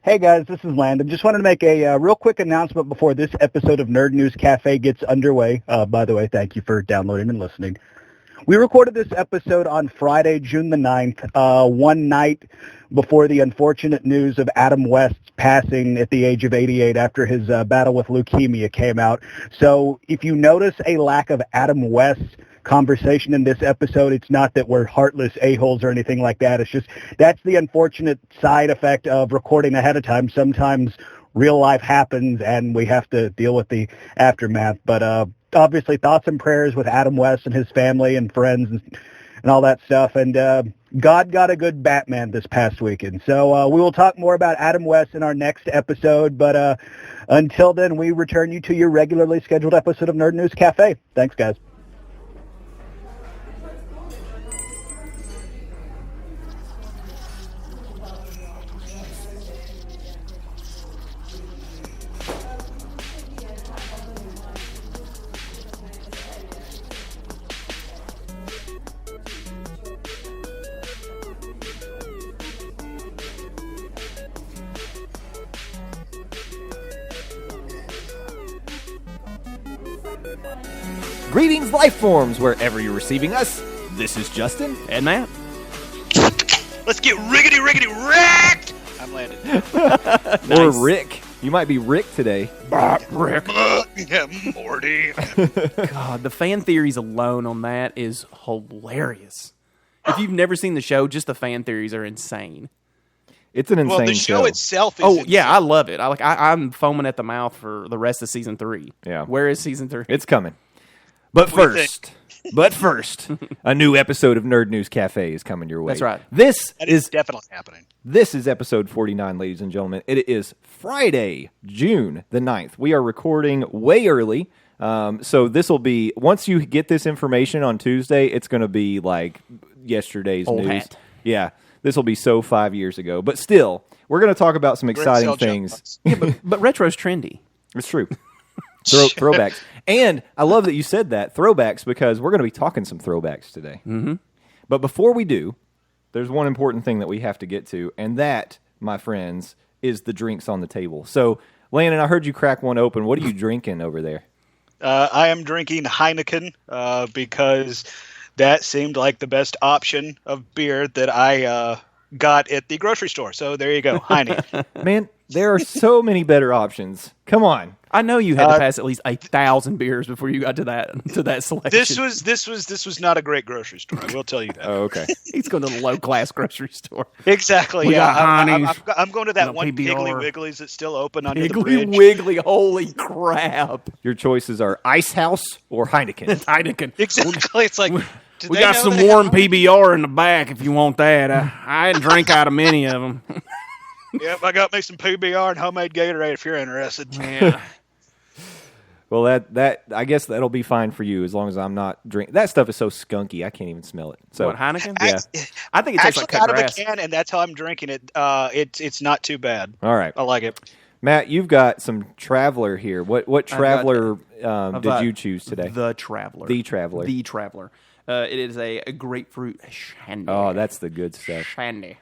Hey guys, this is Landon. Just wanted to make a real quick announcement before this episode of Nerd News Cafe gets underway. By the way, thank you for downloading and listening. We recorded this episode on Friday, June the 9th, one night before the unfortunate news of Adam West's passing at the age of 88 after his battle with leukemia came out. So if you notice a lack of Adam West conversation in this episode, it's not that we're heartless a-holes or anything like that. It's just that's the unfortunate side effect of recording ahead of time. Sometimes real life happens and we have to deal with the aftermath. But obviously thoughts and prayers with Adam West and his family and friends and all that stuff. And God got a good Batman this past weekend. So we will talk more about Adam West in our next episode. But until then, we return you to your regularly scheduled episode of Nerd News Cafe. Thanks, guys. Greetings, life forms, wherever you're receiving us. This is Justin and Matt. Let's get riggedy wrecked! I'm Landon. Nice. Or Rick. You might be Rick today. Rick. Yeah, Morty. God, the fan theories alone on that is hilarious. If you've never seen the show, just the fan theories are insane. It's an insane Well, the show itself is insane. Yeah, I love it. I'm foaming at the mouth for the rest of season 3. Yeah. Where is season 3? It's coming. But first, a new episode of Nerd News Cafe is coming your way. That's right. That is definitely happening. This is episode 49, ladies and gentlemen. It is Friday, June the 9th. We are recording way early. So this will be, once you get this information on Tuesday, it's going to be like yesterday's Old news. hat. Yeah. This will be so 5 years ago. But still, we're going to talk about some exciting things. Yeah, but retro's trendy. It's true. Throwbacks. And I love that you said that, throwbacks, because we're going to be talking some throwbacks today. Mm-hmm. But before we do, there's one important thing that we have to get to, and that, my friends, is the drinks on the table. So, Landon, I heard you crack one open. What are you drinking over there? I am drinking Heineken because that seemed like the best option of beer that I got at the grocery store. So there you go, Heineken. Man, there are so many better options. Come on. I know you had to pass at least 1,000 beers before you got to that selection. This was not a great grocery store. I will tell you that. Oh, okay. He's going to the low class grocery store. Exactly. We Yeah, got I'm going to that one PBR. Piggly Wiggly's that's still open under the Piggly bridge. Wiggly, holy crap! Your choices are Ice House or Heineken. Heineken. Exactly. It's like We got some warm PBR in the back if you want that. I didn't drink out of many of them. Yep, I got me some PBR and homemade Gatorade if you're interested. Yeah. Well, that I guess that'll be fine for you as long as I'm not drinking. That stuff is so skunky, I can't even smell it. So What, Heineken? Yeah. I think it tastes like cut out of grass. a can, and that's how I'm drinking it. It's not too bad. All right. I like it. Matt, you've got some Traveler here. What Traveler did you choose today? The Traveler. The Traveler. The Traveler. It is a grapefruit shandy. Oh, that's the good stuff. Shandy.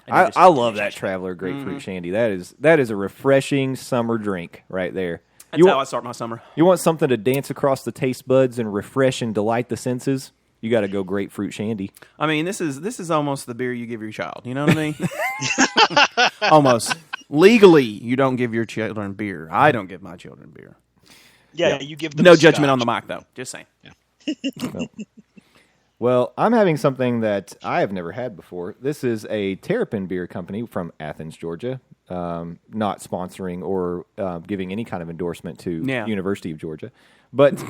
I love that Traveler grapefruit shandy. That is a refreshing summer drink right there. That's how I start my summer. You want something to dance across the taste buds and refresh and delight the senses? You got to go grapefruit shandy. I mean, this is almost the beer you give your child. You know what I mean? Almost. Legally, you don't give your children beer. I don't give my children beer. Yeah, you give them No scotch. judgment on the mic, though. Just saying. Yeah. Well, I'm having something that I have never had before. This is a Terrapin Beer Company from Athens, Georgia. Not sponsoring or giving any kind of endorsement to University of Georgia. But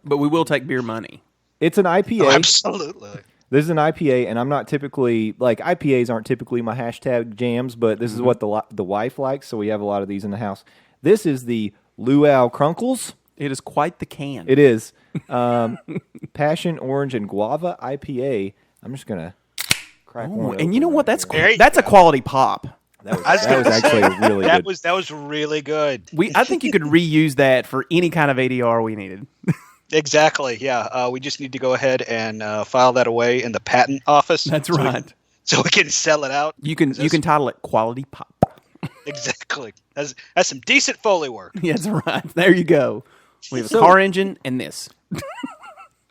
we will take beer money. It's an IPA. Oh, absolutely. This is an IPA, and I'm not typically, IPAs aren't typically my hashtag jams, but this is what the wife likes, so we have a lot of these in the house. This is the Luau Crunkles. It is quite the can. It is. Passion Orange and Guava IPA. I'm just going to crack one and you know what? That's There you that's a quality pop. That was actually really good. That was really good. I think you could reuse that for any kind of ADR we needed. Exactly. Yeah. We just need to go ahead and file that away in the patent office. That's right. So we can sell it out. You can title it Quality Pop. Exactly. That's some decent Foley work. Yeah, that's right. There you go. We have a car engine and this.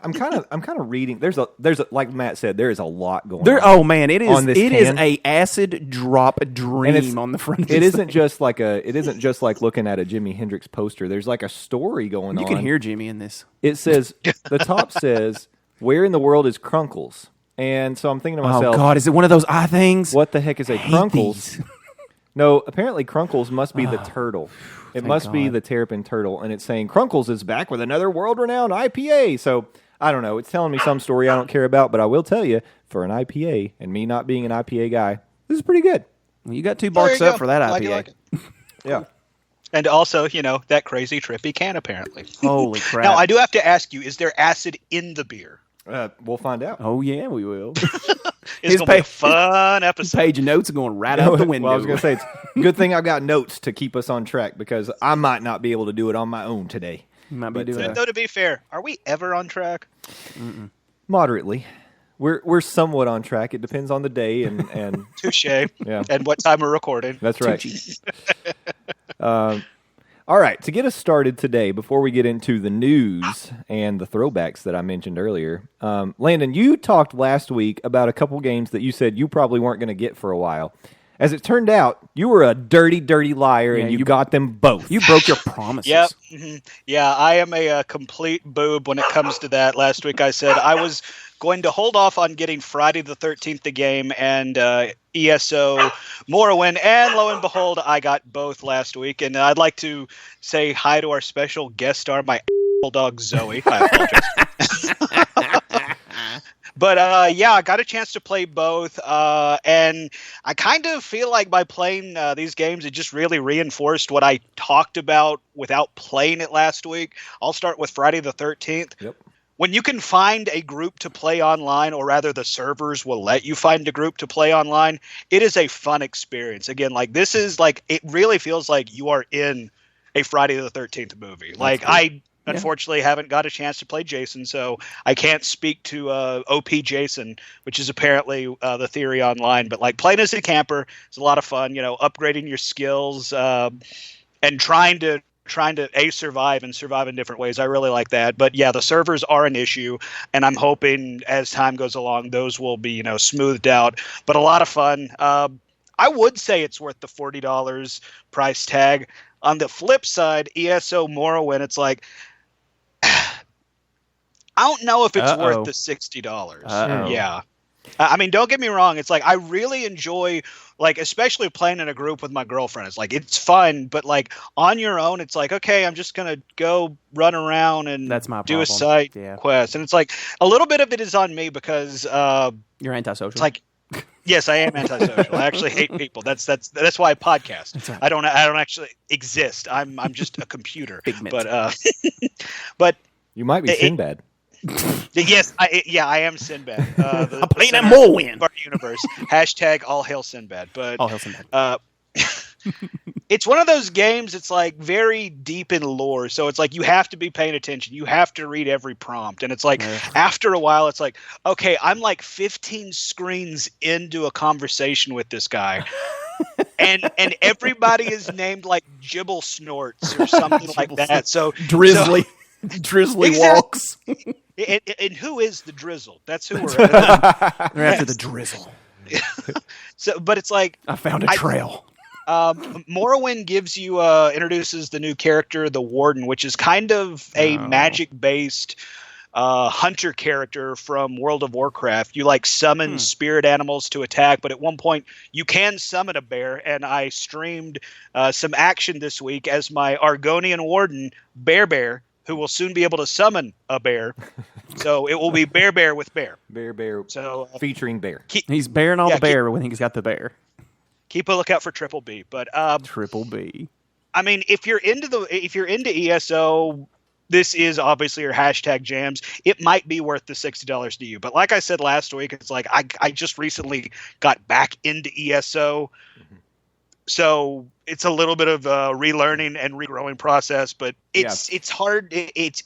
I'm kind of reading. There's a like Matt said, there is a lot going There, on. oh man, it is. On this It is can. a acid drop dream on the front. Of this It isn't thing. just like looking at a Jimi Hendrix poster. There's like a story going on. You can hear Jimmy in this. It says the top says, "Where in the world is Crunkles?" And so I'm thinking to myself, Oh God, is it one of those eye things? what the heck is a hate Crunkles? these. No, apparently Crunkles must be the turtle. It thank must be God. the Terrapin turtle, and it's saying Crunkles is back with another world-renowned IPA. So I don't know. It's telling me some story I don't care about, but I will tell you, for an IPA, and me not being an IPA guy, this is pretty good. Well, you got 2 There barks you up go. for that Like IPA. it, like it. Yeah. And also, that crazy trippy can apparently. Holy crap! Now, I do have to ask you: is there acid in the beer? We'll find out. Oh yeah, we will. It's going to be a fun episode. Page of notes are going right out the window. Well, I was going to say, it's a good thing I've got notes to keep us on track because I might not be able to do it on my own today. You might be But, doing Though, to be fair, are we ever on track? Moderately. We're somewhat on track. It depends on the day and Touche. Yeah. And what time we're recording. That's right. All right, to get us started today, before we get into the news and the throwbacks that I mentioned earlier, Landon, you talked last week about a couple games that you said you probably weren't going to get for a while. As it turned out, you were a dirty, dirty liar, and you got them both. You broke your promises. Yep. Yeah, I am a complete boob when it comes to that. Last week I said I was going to hold off on getting Friday the 13th the game and ESO Morrowind, and lo and behold, I got both last week. And I'd like to say hi to our special guest star, my dog Zoe. I apologize. But yeah, I got a chance to play both, and I kind of feel like by playing these games, it just really reinforced what I talked about without playing it last week. I'll start with Friday the 13th. Yep. When you can find a group to play online, or rather the servers will let you find a group to play online, it is a fun experience. Again, like this is like, it really feels like you are in a Friday the 13th movie. Like cool. I unfortunately haven't got a chance to play Jason, so I can't speak to OP Jason, which is apparently the theory online. But like playing as a camper is a lot of fun, upgrading your skills and trying to survive in different ways. I really like that. But yeah, the servers are an issue, and I'm hoping as time goes along, those will be, smoothed out, but a lot of fun. I would say it's worth the $40 price tag. On the flip side, ESO Morrowind, it's like, I don't know if it's worth the $60. Yeah. I mean, don't get me wrong. It's like, I really enjoy, like, especially playing in a group with my girlfriend. It's like, it's fun, but like on your own, it's like, okay, I'm just going to go run around and That's my do a problem. side Yeah. quest. And it's like, a little bit of it is on me because You're antisocial. it's like, yes, I am antisocial. I actually hate people. That's why I podcast. That's right. I don't actually exist. I'm just a computer. Figment. But You might be Sinbad. yes, I am Sinbad. I'm playing that center Morrowind. of our universe. Hashtag all hail Sinbad. But Oh, hell, Sinbad. it's one of those games. It's like very deep in lore, so it's like you have to be paying attention. You have to read every prompt, and it's like after a while, it's like, okay, I'm like 15 screens into a conversation with this guy. And everybody is named like Gibble Snorts or something like that. So Drizzly. Drizzly Exactly. walks. And who is the Drizzle? That's who we're They're after the drizzle. So, but it's like I found a trail. Morrowind gives you introduces the new character, the Warden, which is kind of a magic-based hunter character from World of Warcraft. You like summon spirit animals to attack, but at one point you can summon a bear, and I streamed some action this week as my Argonian Warden, Bear, who will soon be able to summon a bear. So it will be Bear with Bear. Bear. So Featuring Bear. He's bearing all the bear when he's got the bear. Keep a lookout for Triple B. But Triple B. I mean, if you're into ESO, this is obviously your hashtag jams. It might be worth the $60 to you. But like I said last week, it's like I just recently got back into ESO. So it's a little bit of a relearning and regrowing process, but it's hard. It's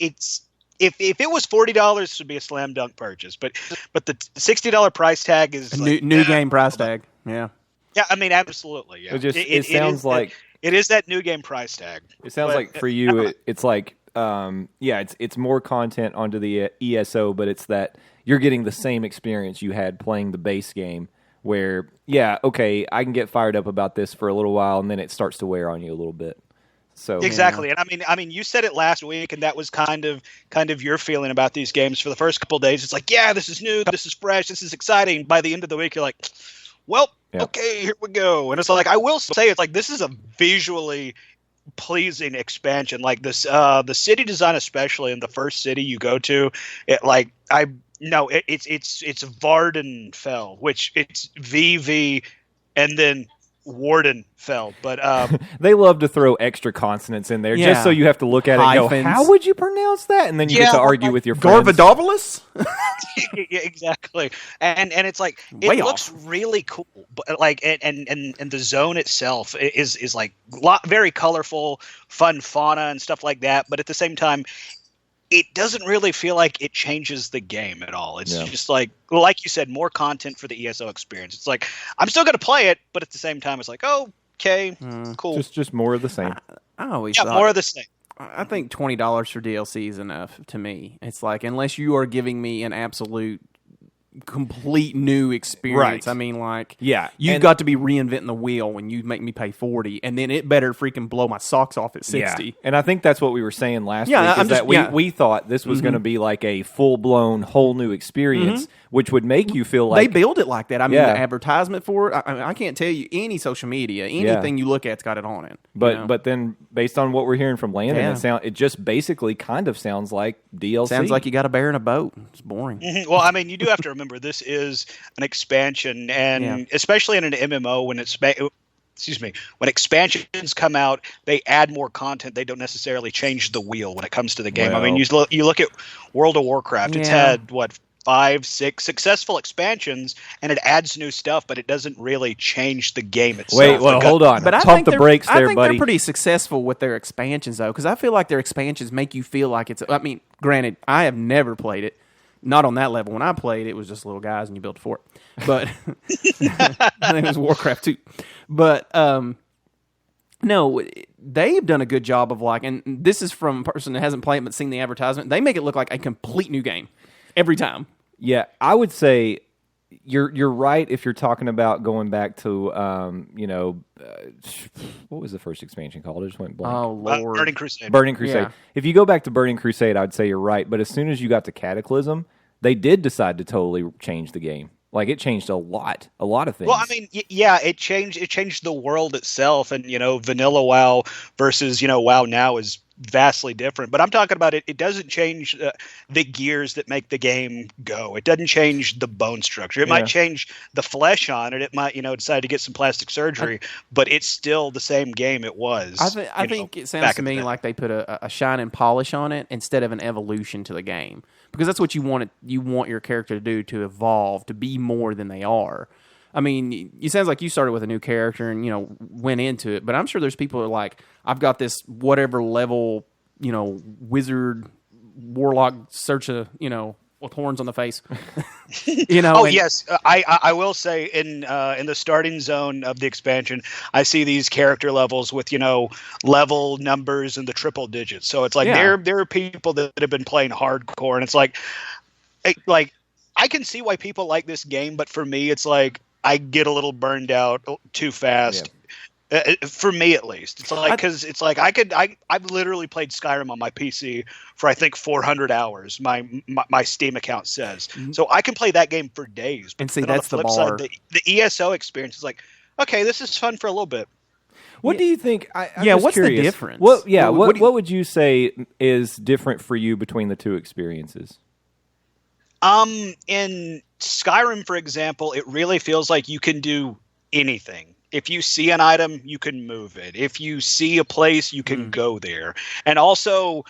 if it was $40, it would be a slam dunk purchase. But the $60 price tag is New game price tag. Yeah. Yeah, I mean, absolutely. Yeah, It sounds like it is that new game price tag. It sounds like for you, it's like it's more content onto the ESO, but it's that you're getting the same experience you had playing the base game. Where okay, I can get fired up about this for a little while, and then it starts to wear on you a little bit. So exactly, and I mean, you said it last week, and that was kind of your feeling about these games for the first couple of days. It's like, yeah, this is new, this is fresh, this is exciting. By the end of the week, you're like, well, okay, here we go. And it's like, I will say, it's like this is a visually pleasing expansion. Like this, the city design, especially in the first city you go to, it's Vardenfell, which it's VV, and then Wardenfell, but they love to throw extra consonants in there just so you have to look at it and go, how would you pronounce that? And then you get to argue with your friends. Garvadopolis? Yeah, exactly. And it's like looks really cool, but like and the zone itself is like very colorful, fun fauna and stuff like that, but at the same time it doesn't really feel like it changes the game at all. It's just like you said, more content for the ESO experience. It's like, I'm still going to play it, but at the same time, it's like, oh, okay, cool. Just more of the same. I always thought more of the same. I think $20 for DLC is enough to me. It's like, unless you are giving me an absolute complete new experience. Right. I mean, like, you've got to be reinventing the wheel when you make me pay $40, and then it better freaking blow my socks off at $60. Yeah. And I think that's what we were saying last week. We thought this was going to be like a full blown whole new experience, which would make you feel like they build it like that. I mean, the advertisement for it. I can't tell you any social media, anything you look at's got it on it. But then based on what we're hearing from Landon, it just basically kind of sounds like DLC. Sounds like you got a bear in a boat. It's boring. Mm-hmm. Well, I mean, you do have to remember this is an expansion, and especially in an MMO when expansions come out, they add more content. They don't necessarily change the wheel when it comes to the game. Well, I mean, you look at World of Warcraft. It's had 5, 6 successful expansions, and it adds new stuff, but it doesn't really change the game itself. Wait, well, hold on. But Pump the brakes there, buddy. I think they're pretty successful with their expansions, though, because I feel like their expansions make you feel like it's... I mean, granted, I have never played it. Not on that level. When I played, it was just little guys and you built a fort. But I think it was Warcraft 2. But no, they've done a good job of like, and this is from a person that hasn't played but seen the advertisement. They make it look like a complete new game every time. Yeah, I would say you're right if you're talking about going back to what was the first expansion called? I just went blank. Oh Lord, Burning Crusade. Burning Crusade. Yeah. If you go back to Burning Crusade, I'd say you're right. But as soon as you got to Cataclysm, they did decide to totally change the game. Like, it changed a lot of things. Well, I mean, it changed the world itself, and vanilla WoW versus WoW now is vastly different. But I'm talking about it doesn't change the gears that make the game go. It doesn't change the bone structure. It might change the flesh on it. It might decide to get some plastic surgery, but it's still the same game it was. I think it sounds to me like they put a shine and polish on it instead of an evolution to the game, because that's what you want your character to do, to evolve, to be more than they are. I mean, it sounds like you started with a new character and, went into it, but I'm sure there's people who are like, I've got this whatever level, wizard, warlock, search with horns on the face. Yes. I will say in the starting zone of the expansion, I see these character levels with, level numbers in the triple digits. So it's like there are people that have been playing hardcore, and it's like I can see why people like this game, but for me, it's like I get a little burned out too fast. For me, at least, it's like, because it's like I've literally played Skyrim on my PC for I think 400 hours. My Steam account says so. I can play that game for days. And see, that's the bar. Side, the ESO experience is like, okay, this is fun for a little bit. What do you think? What's curious. The difference? What would you say is different for you between the two experiences? In Skyrim, for example, it really feels like you can do anything. If you see an item, you can move it. If you see a place, you can go there. And also,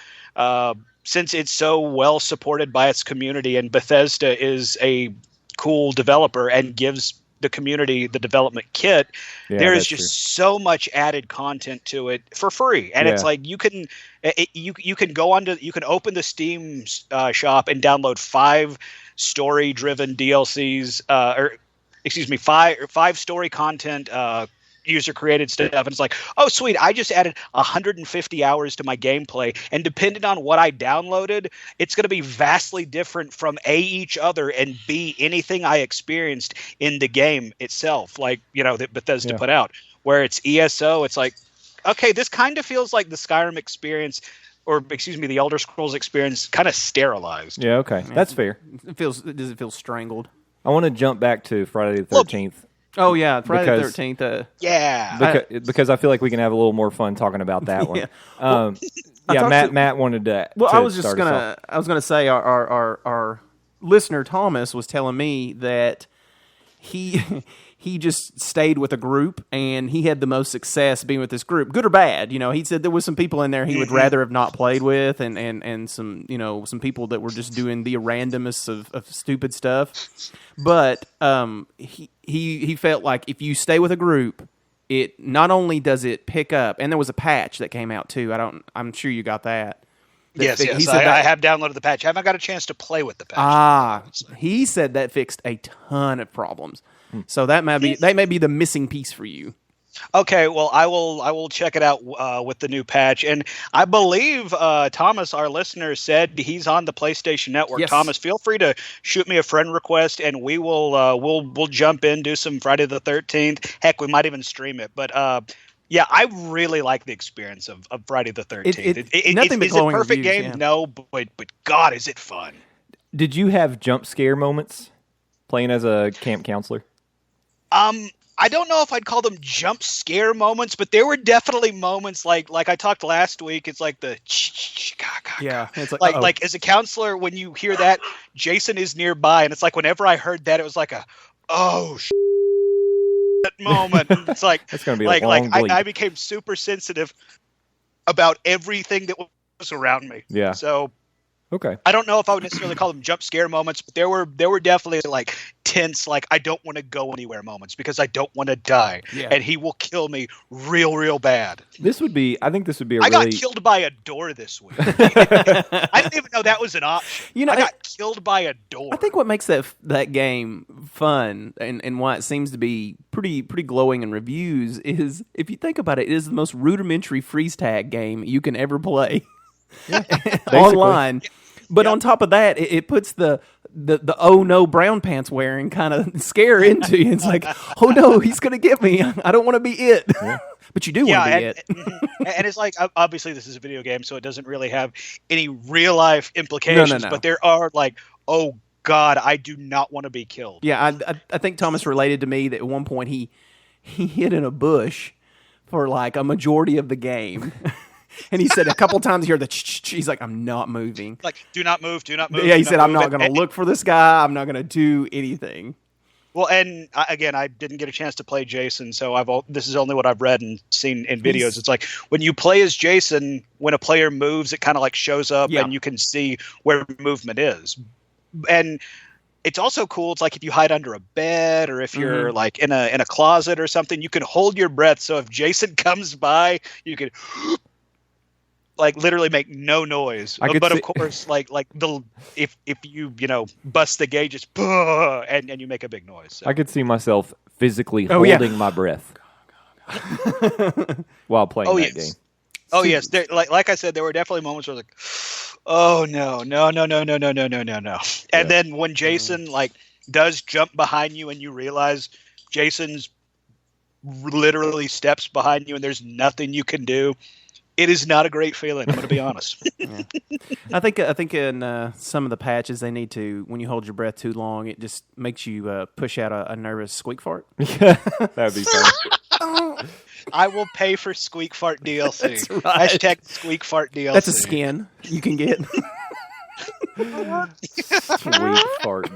since it's so well supported by its community, and Bethesda is a cool developer and gives the community the development kit, there is just so much added content to it for free. And it's like you can open the Steam shop and download 5 story-driven DLCs or five story content user created stuff, and it's like, oh sweet, I just added 150 hours to my gameplay, and depending on what I downloaded, it's going to be vastly different from A, each other, and B, anything I experienced in the game itself, like, that Bethesda put out. Where it's ESO, it's like, okay, this kind of feels like the Skyrim experience, or the Elder Scrolls experience, kind of sterilized. Yeah, okay, that's fair. Does it feel strangled? I want to jump back to Friday the 13th. Oh yeah, Friday the 13th. Because I feel like we can have a little more fun talking about that one. Matt wanted to. Well, to I was just start us I was gonna say our listener Thomas was telling me that he just stayed with a group, and he had the most success being with this group, good or bad. He said there was some people in there he would rather have not played with, and some some people that were just doing the randomest of stupid stuff. But he felt like if you stay with a group, it not only does it pick up, and there was a patch that came out too. I'm sure you got that. Yes. I have downloaded the patch. I haven't got a chance to play with the patch. He said that fixed a ton of problems. So that may be the missing piece for you. Okay, well, I will check it out with the new patch, and I believe Thomas, our listener, said he's on the PlayStation Network. Yes. Thomas, feel free to shoot me a friend request, and we will we'll jump in, do some Friday the 13th. Heck, we might even stream it. But yeah, I really like the experience of Friday the 13th. Nothing but is it a glowing perfect reviews, game? yeah. No, but God, is it fun? Did you have jump scare moments playing as a camp counselor? I don't know if I'd call them jump scare moments, but there were definitely moments like I talked last week. It's like the It's like as a counselor, when you hear that Jason is nearby, and it's like whenever I heard that, it was like a moment. And it's like That's gonna be like a long bleep. I became super sensitive about everything that was around me. Yeah. So. Okay. I don't know if I would necessarily call them jump scare moments, but there were definitely like tense, like I don't want to go anywhere moments because I don't want to die, and he will kill me real bad. I think this would be I got killed by a door this week. I didn't even know that was an option. I got killed by a door. I think what makes that game fun and why it seems to be pretty glowing in reviews is, if you think about it, it is the most rudimentary freeze tag game you can ever play. Online. But on top of that, it puts the oh no brown pants wearing kind of scare into you. It's like, oh no, he's gonna get me. I don't want to be it. Yeah. But you do want to be it. And it's like, obviously this is a video game, so it doesn't really have any real life implications. No. But there are like, oh God, I do not want to be killed. Yeah, I think Thomas related to me that at one point he hid in a bush for like a majority of the game. And he said a couple times here that he's like, I'm not moving. Like, do not move, do not move. Yeah, he said, I'm not going to look for this guy. I'm not going to do anything. Well, and again, I didn't get a chance to play Jason, so this is only what I've read and seen in videos. It's like when you play as Jason, when a player moves, it kind of like shows up and you can see where movement is. And it's also cool. It's like if you hide under a bed or if you're like in a closet or something, you can hold your breath. So if Jason comes by, you can like literally make no noise. But of course, like if you bust the gate, just and you make a big noise. So. I could see myself physically holding my breath while playing that game. Oh yes, like I said, there were definitely moments where I was like, oh no. And then when Jason does jump behind you and you realize Jason's literally steps behind you and there's nothing you can do. It is not a great feeling. I'm going to be honest. I think in some of the patches they need to, when you hold your breath too long, it just makes you push out a nervous squeak fart. That'd be fun. I will pay for squeak fart DLC. That's right. Hashtag squeak fart DLC. That's a skin you can get. Squeak fart.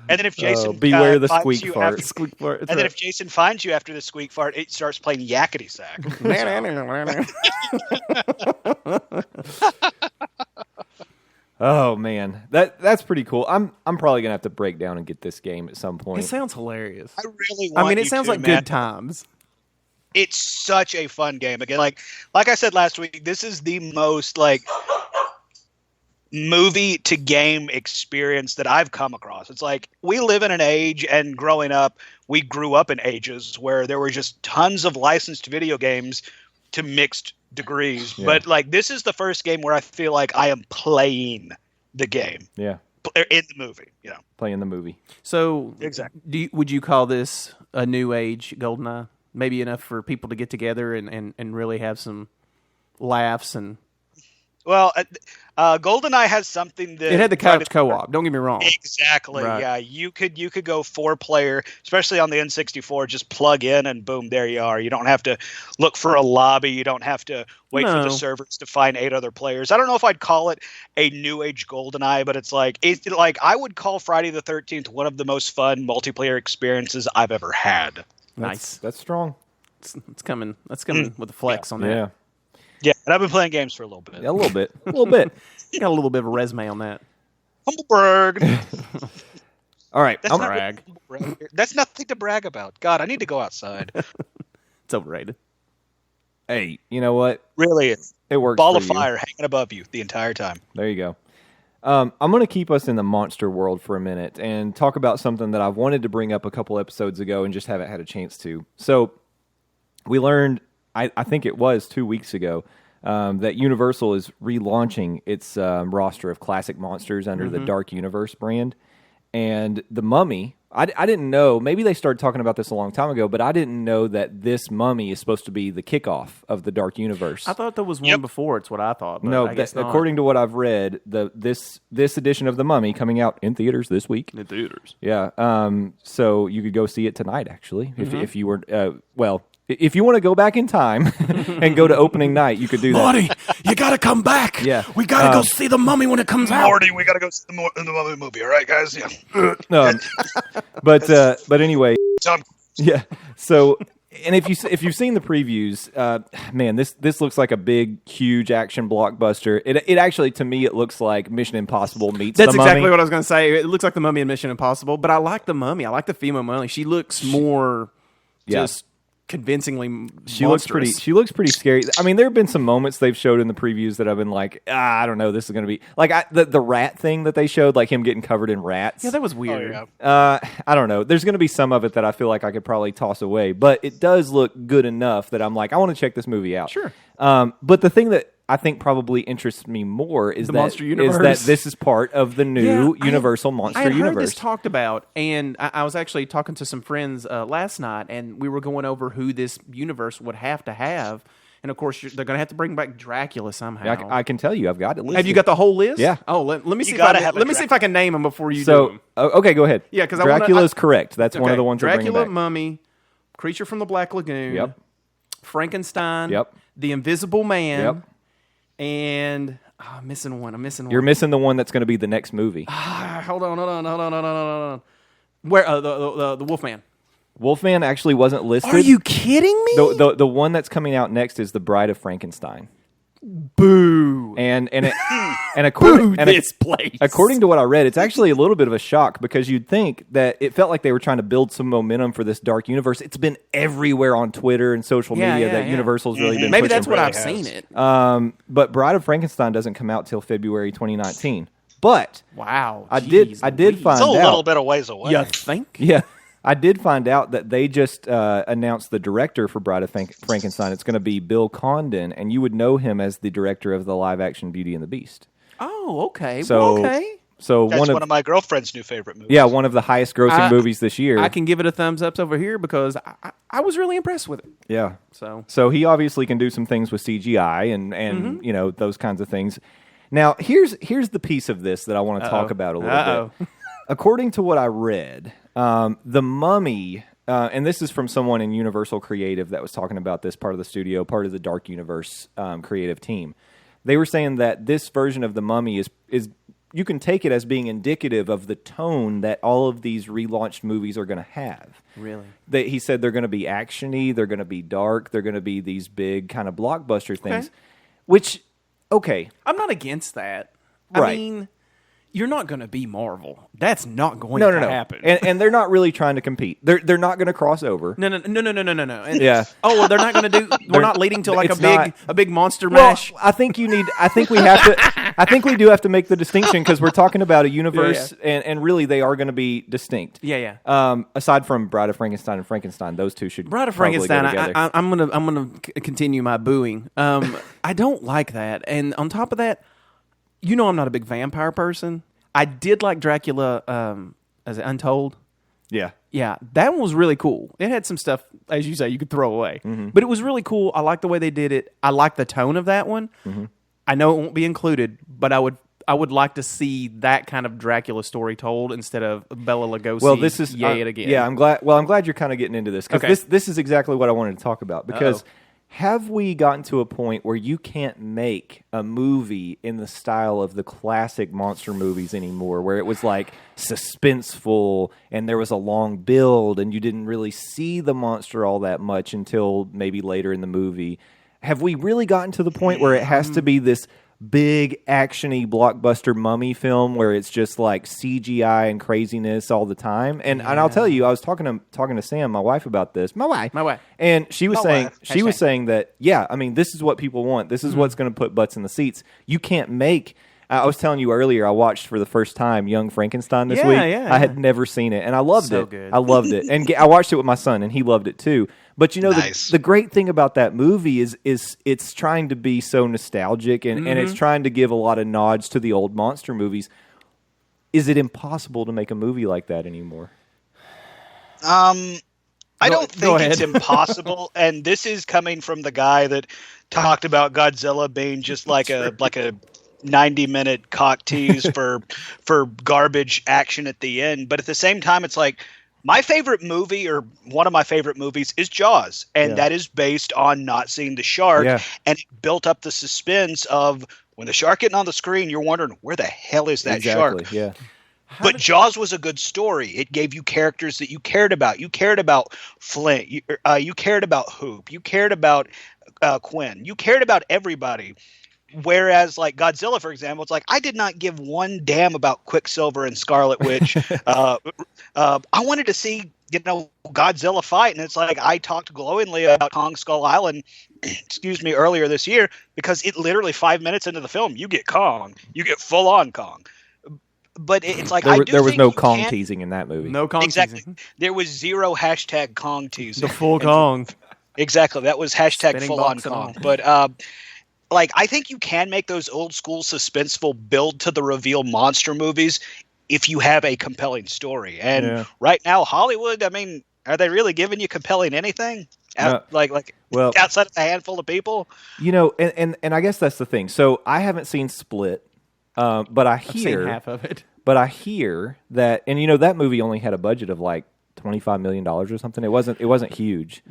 And then if Jason beware the finds squeak you fart. after, Squeak fart. and then if Jason finds you after the squeak fart, it starts playing yakety sack. Oh man, that's pretty cool. I'm probably gonna have to break down and get this game at some point. It sounds hilarious. I really want it sounds like good times. It's such a fun game. Again, like I said last week, this is the most movie to game experience that I've come across. It's like we live in an age, and growing up, we grew up in ages where there were just tons of licensed video games to mixed degrees. Yeah. But like this is the first game where I feel like I am playing the game. Yeah. In the movie, playing the movie. So, exactly. Would you call this a new age GoldenEye? Maybe enough for people to get together and really have some laughs and. Well, GoldenEye has something that it had the couch co-op. Don't get me wrong. Exactly. Right. Yeah, you could go 4-player, especially on the N64. Just plug in and boom, there you are. You don't have to look for a lobby. You don't have to wait for the servers to find 8 other players. I don't know if I'd call it a new age GoldenEye, but it's like I would call Friday the 13th one of the most fun multiplayer experiences I've ever had. Nice. That's strong. It's coming. That's coming with a flex on that. Yeah. Yeah, and I've been playing games for a little bit. Yeah, a little bit. A little bit. You got a little bit of a resume on that. Humble brag. All right. That's That's nothing to brag about. God, I need to go outside. It's overrated. Hey, you know what? Really, it works. Ball of fire hanging above you the entire time. There you go. I'm going to keep us in the monster world for a minute and talk about something that I've wanted to bring up a couple episodes ago and just haven't had a chance to. So we learned, I think it was 2 weeks ago, that Universal is relaunching its roster of classic monsters under the Dark Universe brand. And The Mummy, I didn't know, maybe they started talking about this a long time ago, but I didn't know that this Mummy is supposed to be the kickoff of the Dark Universe. I thought there was one before, it's what I thought. But no, I guess not. According to what I've read, this edition of The Mummy coming out in theaters this week. In theaters. Yeah. So you could go see it tonight, actually, if you were, if you want to go back in time and go to opening night, you could do that. Marty, you got to come back. Yeah. We got to go see The Mummy when it comes out. Marty, we got to go see the Mummy movie. All right, guys? Yeah. But anyway. Yeah. So, and if you've seen the previews, man, this looks like a big, huge action blockbuster. It actually, to me, it looks like Mission Impossible meets That's The Mummy. exactly what I was going to say. It looks like The Mummy and Mission Impossible, but I like The Mummy. I like the female Mummy. She looks more just convincingly monstrous. She looks pretty scary. I mean, there have been some moments they've showed in the previews that I've been like, I don't know, this is going to be like the rat thing that they showed, like him getting covered in rats. Yeah, that was weird. Oh, yeah. I don't know. There's going to be some of it that I feel like I could probably toss away, but it does look good enough that I'm like, I want to check this movie out. Sure. But the thing that I think probably interests me more is that this is part of the new Universal Monster Universe. I heard this talked about, and I was actually talking to some friends last night, and we were going over who this universe would have to have. And of course, they're going to have to bring back Dracula somehow. Yeah, I can tell you, I've got it listed. Have you got the whole list? Yeah. Oh, let me see. Let me see if I can name them before you do them. Okay, go ahead. Yeah, because Dracula is correct. That's one of the ones. Dracula, Mummy, Creature from the Black Lagoon. Yep. Frankenstein. Yep. The Invisible Man. Yep. And I'm missing one. You're missing the one that's going to be the next movie. Hold on. Where the Wolfman? Wolfman actually wasn't listed. Are you kidding me? The one that's coming out next is The Bride of Frankenstein. Boo. And according to what I read, it's actually a little bit of a shock because you'd think that it felt like they were trying to build some momentum for this dark universe. It's been everywhere on Twitter and social media that Universal's really been Maybe pushing. that's what I've seen it. But Bride of Frankenstein doesn't come out till February 2019. But wow, I did find out. It's a little bit of ways away. You think? Yeah. I did find out that they just announced the director for Bride of Frankenstein. It's going to be Bill Condon, and you would know him as the director of the live-action Beauty and the Beast. Oh, okay. So that's one of my girlfriend's new favorite movies. Yeah, one of the highest-grossing movies this year. I can give it a thumbs up over here because I was really impressed with it. Yeah. So he obviously can do some things with CGI and you know those kinds of things. Now, here's the piece of this that I want to talk about a little bit. According to what I read, The Mummy, and this is from someone in Universal Creative that was talking about this part of the studio, part of the Dark Universe creative team. They were saying that this version of The Mummy is you can take it as being indicative of the tone that all of these relaunched movies are going to have. Really? He said they're going to be action-y, they're going to be dark, they're going to be these big kind of blockbuster things, which, okay. I'm not against that. Right. I mean, you're not going to be Marvel. That's not going to happen. And they're not really trying to compete. They're not going to cross over. No. And, yeah. Oh, well, they're not going to do. We're not leading to like a big monster mash. I think we have I think we do have to make the distinction because we're talking about a universe, and really they are going to be distinct. Yeah, yeah. Aside from Bride of Frankenstein and Frankenstein, those two should Bride of probably Frankenstein. go together. I'm gonna continue my booing. I don't like that, and on top of that, I'm not a big vampire person. I did like Dracula. Is it Untold? Yeah. Yeah, that one was really cool. It had some stuff, as you say, you could throw away. But it was really cool. I like the way they did it. I like the tone of that one. I know it won't be included, but I would like to see that kind of Dracula story told instead of Bela Lugosi. Well, this is it again. Yeah, I'm glad. Well, I'm glad you're kind of getting into this because this is exactly what I wanted to talk about. Because have we gotten to a point where you can't make a movie in the style of the classic monster movies anymore, where it was like suspenseful and there was a long build and you didn't really see the monster all that much until maybe later in the movie? Have we really gotten to the point where it has to be this big action-y blockbuster mummy film where it's just like CGI and craziness all the time? And I'll tell you, I was talking to Sam, my wife, about this. My wife. And she was saying that, I mean, this is what people want. This is what's going to put butts in the seats. You can't make. I was telling you earlier, I watched for the first time Young Frankenstein this week. I had never seen it, and I loved it. Good. I loved it. And I watched it with my son, and he loved it too. But the great thing about that movie is it's trying to be so nostalgic, and it's trying to give a lot of nods to the old monster movies. Is it impossible to make a movie like that anymore? I don't think it's impossible, and this is coming from the guy that talked about Godzilla being just like a 90-minute cock tease for garbage action at the end. But at the same time, it's like my favorite movie, or one of my favorite movies, is Jaws, and that is based on not seeing the shark, and it built up the suspense of when the shark getting on the screen, you're wondering where the hell is that shark? Yeah. But Jaws was a good story. It gave you characters that you cared about. You cared about Flint. You cared about Hoop. You cared about Quinn. You cared about everybody. Whereas, like Godzilla, for example, it's like I did not give one damn about Quicksilver and Scarlet Witch. I wanted to see, Godzilla fight, and it's like I talked glowingly about Kong Skull Island, earlier this year, because it literally 5 minutes into the film, you get Kong, you get full on Kong. But it's like there was no Kong teasing in that movie. No Kong teasing. There was zero hashtag Kong teasing. The full Kong. Exactly. That was hashtag Spinning full on box and Kong. all. But I think you can make those old school suspenseful build to the reveal monster movies if you have a compelling story. And right now, Hollywood, I mean, are they really giving you compelling anything? Well, outside of a handful of people? And I guess that's the thing. So I haven't seen Split, but I've seen half of it. But I hear that, and that movie only had a budget of like $25 million or something. It wasn't huge.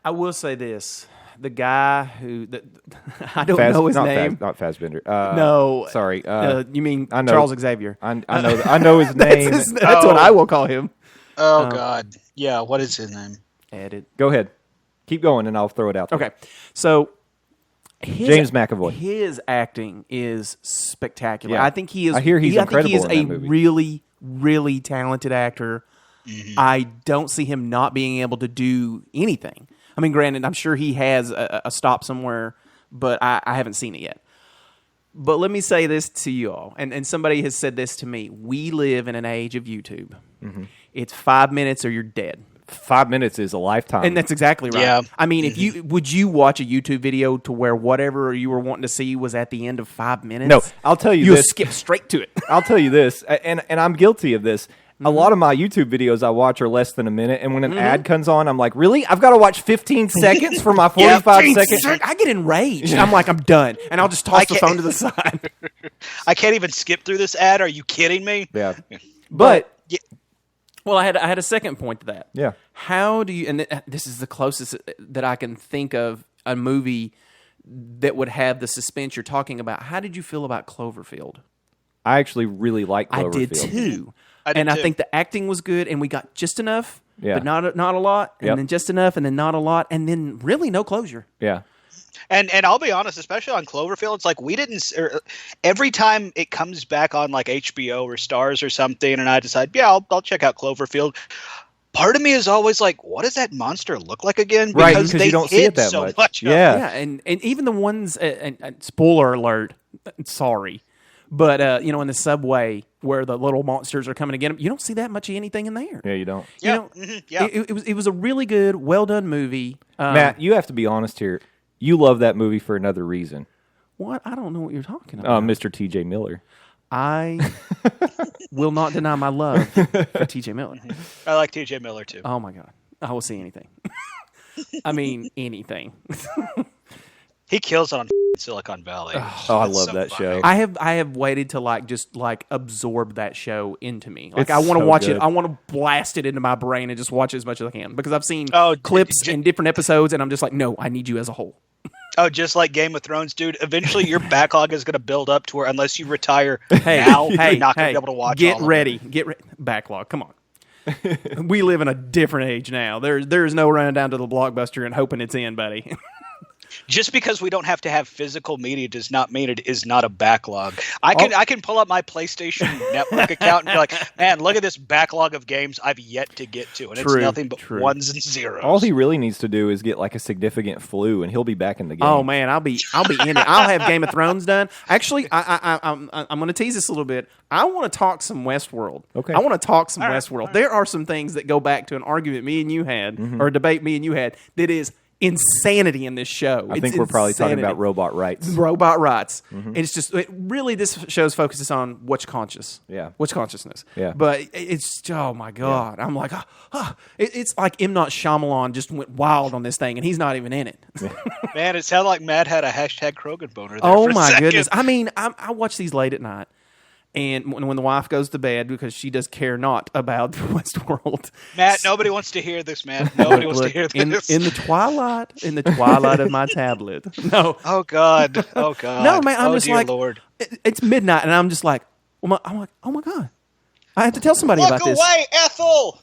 I will say this. The guy who I don't know his name. Not Fassbender. No, sorry. You mean Charles Xavier? I know his name. That's what I will call him. Oh God, yeah. What is his name? Edit. Go ahead. Keep going, and I'll throw it out there. Okay. So James McAvoy. His acting is spectacular. Yeah. I think he is. I hear he's incredible. He is in that a movie. really, really talented actor. Mm-hmm. I don't see him not being able to do anything. I mean, granted, I'm sure he has a stop somewhere, but I haven't seen it yet. But let me say this to you all, and somebody has said this to me. We live in an age of YouTube. Mm-hmm. It's 5 minutes or you're dead. 5 minutes is a lifetime. And that's exactly right. Yeah. I mean, would you watch a YouTube video to where whatever you were wanting to see was at the end of 5 minutes? No, I'll tell you You'll this. skip straight to it. I'll tell you this, and I'm guilty of this. A lot of my YouTube videos I watch are less than a minute, and when an ad comes on, I'm like, really? I've got to watch 15 seconds for my 45 seconds? I get enraged. I'm like, I'm done. And I'll just toss the phone to the side. I can't even skip through this ad. Are you kidding me? Yeah. But well, I had a second point to that. Yeah. How do you, and this is the closest that I can think of a movie that would have the suspense you're talking about. How did you feel about Cloverfield? I actually really like Cloverfield. I did too. I did think the acting was good, and we got just enough, but not a lot, and Yep. then just enough, and then not a lot, and then really no closure. Yeah. And I'll be honest, especially on Cloverfield, it's like we didn't. Every time it comes back on like HBO or Stars or something, and I decide, I'll check out Cloverfield. Part of me is always like, what does that monster look like again? Right, because you don't see it that so much. Yeah, and even the ones, and spoiler alert, sorry. But in the subway where the little monsters are coming to get him, you don't see that much of anything in there. Yeah, you don't. It was a really good, well done movie. Matt, you have to be honest here. You love that movie for another reason. What? I don't know what you're talking about. Mr. T.J. Miller. I will not deny my love for T.J. Miller. I like T.J. Miller too. Oh my God, I will see anything. I mean, anything. He kills on Silicon Valley. I love that show. I have waited to just absorb that show into me. Like It's I want to so watch good. it. I want to blast it into my brain and just watch it as much as I can because I've seen Oh, clips in different episodes, and I'm just like, no, I need you as a whole. Oh, just like Game of Thrones, dude. Eventually, your backlog is going to build up to where unless you retire now, you're not going to be able to watch. Get ready. Backlog. Come on. We live in a different age now. There's no running down to the Blockbuster and hoping it's in, buddy. Just because we don't have to have physical media does not mean it is not a backlog. I can pull up my PlayStation Network account and be like, man, look at this backlog of games I've yet to get to, and it's nothing but ones and zeros. All he really needs to do is get like a significant flu, and he'll be back in the game. Oh man, I'll be in it. I'll have Game of Thrones done. Actually, I'm going to tease this a little bit. I want to talk some Westworld. Okay. I want to talk some Westworld. Right. There are some things that go back to an argument me and you had, or a debate me and you had, that is insanity in this show. I think we're probably talking about robot rights. Robot rights. And it's just really this show's focuses on what's conscious. Yeah. What's consciousness. Yeah. But it's oh my God. Yeah. I'm like it's like M. Night Shyamalan just went wild on this thing and he's not even in it. Man, it sounded like Matt had a hashtag Krogan boner there. Oh for my a second. goodness. I mean, I watch these late at night. And when the wife goes to bed, because she does care not about Westworld. Matt, nobody wants to hear this, man. Nobody wants to hear this. In the twilight of my tablet. No. Oh God. Oh God. No, man, I'm just dear like, Lord. It's midnight, and I'm just like, I'm like, oh my God. I have to tell somebody about this. Look away, Ethel!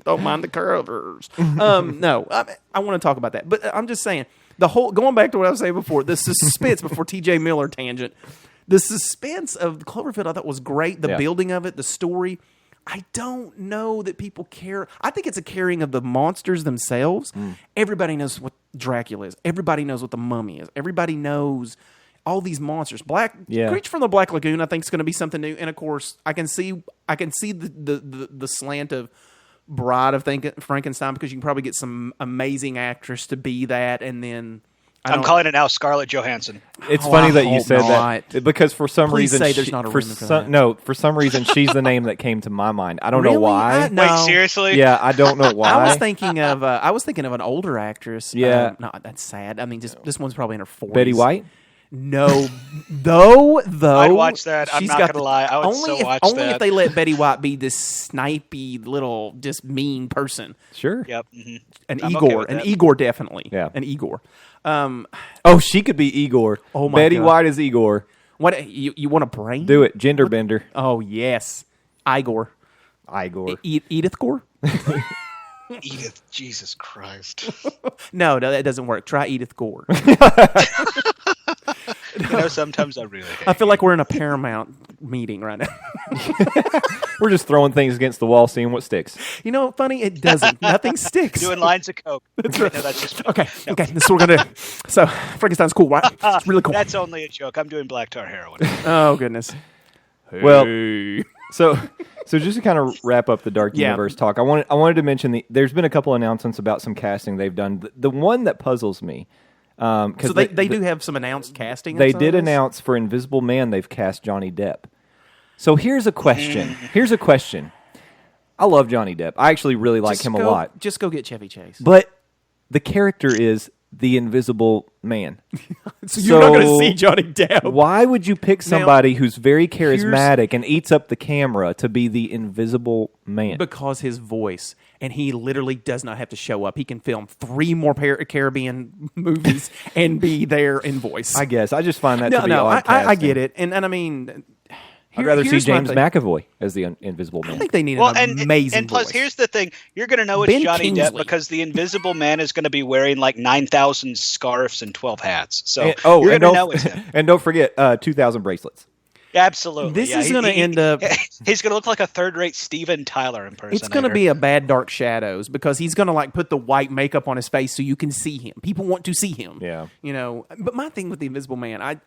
Don't mind the curvers. No, I want to talk about that. But I'm just saying, going back to what I was saying before, the suspense before T.J. Miller tangent, the suspense of Cloverfield I thought was great. The building of it, the story. I don't know that people care. I think it's a caring of the monsters themselves. Everybody knows what Dracula is. Everybody knows what the Mummy is. Everybody knows all these monsters. Creature from the Black Lagoon, I think, is going to be something new. And of course, I can see the slant of Bride of Frankenstein because you can probably get some amazing actress to be that, and then. I'm calling it now Scarlett Johansson. It's funny that you said not. that because for some Please reason say there's not a reason for that. No, for some reason she's the name that came to my mind. I don't know why. No. Wait, seriously? Yeah, I don't know why. I was thinking of an older actress. Yeah. No, that's sad. I mean, just this one's probably in her 40s. Betty White? No, though. I'd watch that. I'm not gonna lie. I would so watch that. Only if they let Betty White be this snipey little, just mean person. Sure. Yep. Mm-hmm. An Igor definitely. Yeah. An Igor. She could be Igor. Oh my Betty God. White is Igor. What you want a brain? Do it. Gender bender. Oh yes, Igor. Edith Gore. Edith, Jesus Christ. No, that doesn't work. Try Edith Gore. Sometimes I really hate I feel like we're in a Paramount meeting right now. We're just throwing things against the wall, seeing what sticks. You know, funny, it doesn't. Nothing sticks. doing lines of coke. That's right. No, that's just okay. This is what we're gonna do. So Frankenstein's cool, right? It's really cool. That's only a joke. I'm doing black tar heroin. Oh goodness. Well, so just to kind of wrap up the Dark Universe talk, I wanted to mention there's been a couple announcements about some casting they've done. The one that puzzles me. So they do have some announced casting. They did announce for Invisible Man they've cast Johnny Depp. So here's a question. I love Johnny Depp. I actually really like him a lot. Just go get Chevy Chase. But the character is the Invisible Man. So you're not going to see Johnny Depp. Why would you pick somebody who's very charismatic and eats up the camera to be the Invisible Man? Because his voice, and he literally does not have to show up. He can film 3 more Caribbean movies and be there in voice. I guess. I just find that to be odd casting. I get it. And I mean... I'd rather see James McAvoy as the Invisible Man. I think they need an amazing and plus, voice. here's the thing. You're going to know it's Ben Johnny Kingsley. Depp because the Invisible Man is going to be wearing like 9,000 scarves and 12 hats. So and you're going to know it's him. And don't forget 2,000 bracelets. Absolutely. This is going to end up... He's going to look like a third-rate Steven Tyler impersonator. It's going to be a bad Dark Shadows because he's going to put the white makeup on his face so you can see him. People want to see him. Yeah. But my thing with the Invisible Man,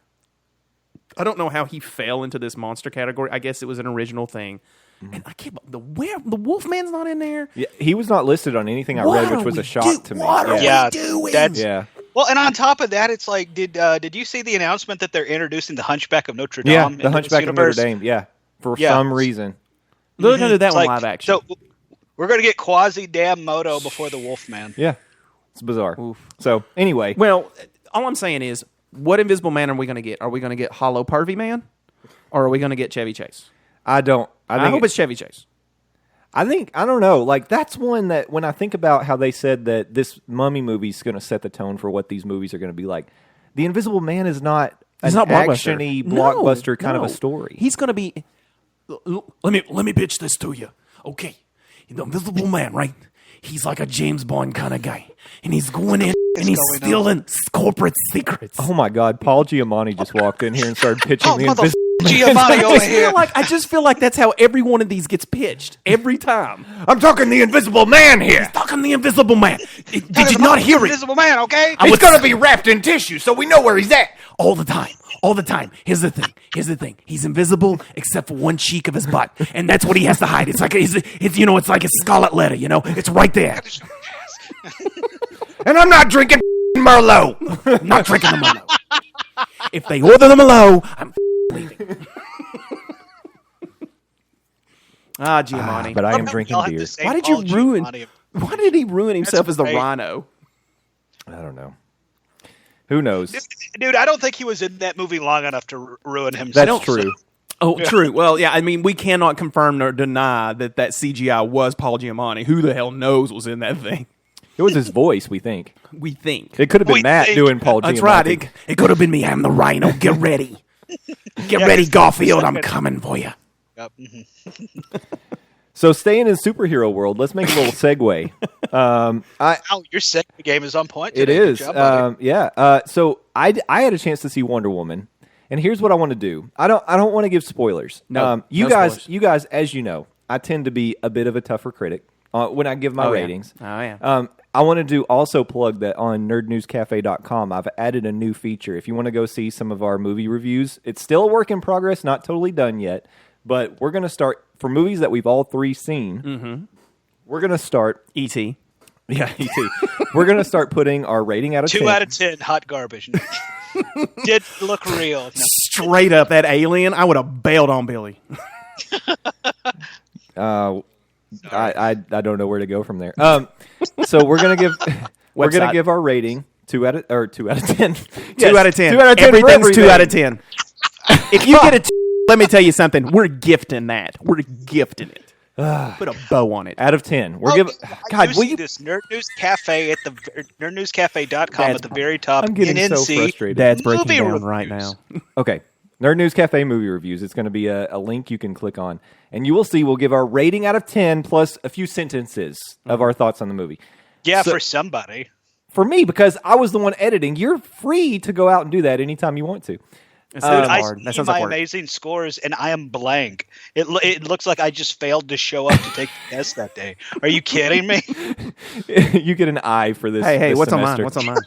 I don't know how he fell into this monster category. I guess it was an original thing. And I can't. The Wolfman's not in there. Yeah, he was not listed on anything I read, which was a shock to me. What are we doing? Yeah. Well, and on top of that, it's like, did you see the announcement that they're introducing the Hunchback of Notre Dame? Yeah, the Hunchback of Notre Dame. Yeah, for some reason. They're going to do that one like, live action. So we're going to get Quasi-Damn Moto before the Wolfman. Yeah, it's bizarre. Oof. So anyway, well, all I'm saying is, what Invisible Man are we going to get? Are we going to get Hollow Pervy Man, or are we going to get Chevy Chase? I hope it's Chevy Chase. I don't know. Like, that's one that when I think about how they said that this Mummy movie is going to set the tone for what these movies are going to be like, The Invisible Man is not an action-y blockbuster kind of a story. He's going to be. Let me pitch this to you. Okay, the Invisible Man, right? He's like a James Bond kind of guy, and he's going in and he's stealing corporate secrets. Oh my God! Paul Giamatti just walked in here and started pitching the Invisible. Giamatti over here. I just feel like that's how every one of these gets pitched every time. I'm talking the Invisible Man here. He's talking the Invisible Man. Did you not hear it? Invisible Man, okay? He's going to be wrapped in tissue, so we know where he's at. All the time. Here's the thing. He's invisible except for one cheek of his butt, and that's what he has to hide. It's like it's like a scarlet letter. It's right there. And I'm not drinking Merlot. Not drinking the Merlot. If they order the Merlot, I'm leaving. Giamatti. But I am drinking beer. Why did you ruin? Why did he ruin himself as the Rhino? I don't know. Who knows? Dude, I don't think he was in that movie long enough to ruin himself. That's true. Oh, true. Well, yeah, I mean, we cannot confirm nor deny that CGI was Paul Giamatti. Who the hell knows was in that thing? It was his voice, we think. We think. It could have been Matt doing Paul Giamatti. That's right. It could have been me. I'm the Rhino. Get ready. Get ready, Garfield. I'm coming for you. Yep. So staying in superhero world, let's make a little segue. Your segue game is on point today. It is. Job, so I had a chance to see Wonder Woman, and here's what I want to do. I don't want to give spoilers. No, you guys, as you know, I tend to be a bit of a tougher critic when I give my ratings. Yeah. Oh yeah. I want to also plug that on nerdnewscafe.com. I've added a new feature. If you want to go see some of our movie reviews, it's still a work in progress, not totally done yet. But we're going to start, for movies that we've all three seen, we're going to start... E.T. Yeah, E.T. We're going to start putting our rating out of 10. 2 out of 10, hot garbage. Did look real. No. Straight up, that alien, I would have bailed on Billy. I don't know where to go from there. So we're going to give our rating 2 out of 10. Yes, 2 out of 10. 2 out of 10. Everything's 2 out of 10. If you get a 2, let me tell you something. We're gifting that. We're gifting it. Put a bow on it. Out of 10. We're giving. God, will you this Nerd News Cafe at the nerdnewscafe.com at the very top. I'm getting so frustrated. Dad's breaking down right now. Okay. Nerd News Cafe movie reviews. It's going to be a link you can click on, and you will see we'll give our rating out of 10 plus a few sentences of our thoughts on the movie. Yeah, for somebody. For me, because I was the one editing. You're free to go out and do that anytime you want to. I see my amazing scores, and I am blank. It looks like I just failed to show up to take the test that day. Are you kidding me? You get an I for this. Hey, this what's semester. on mine?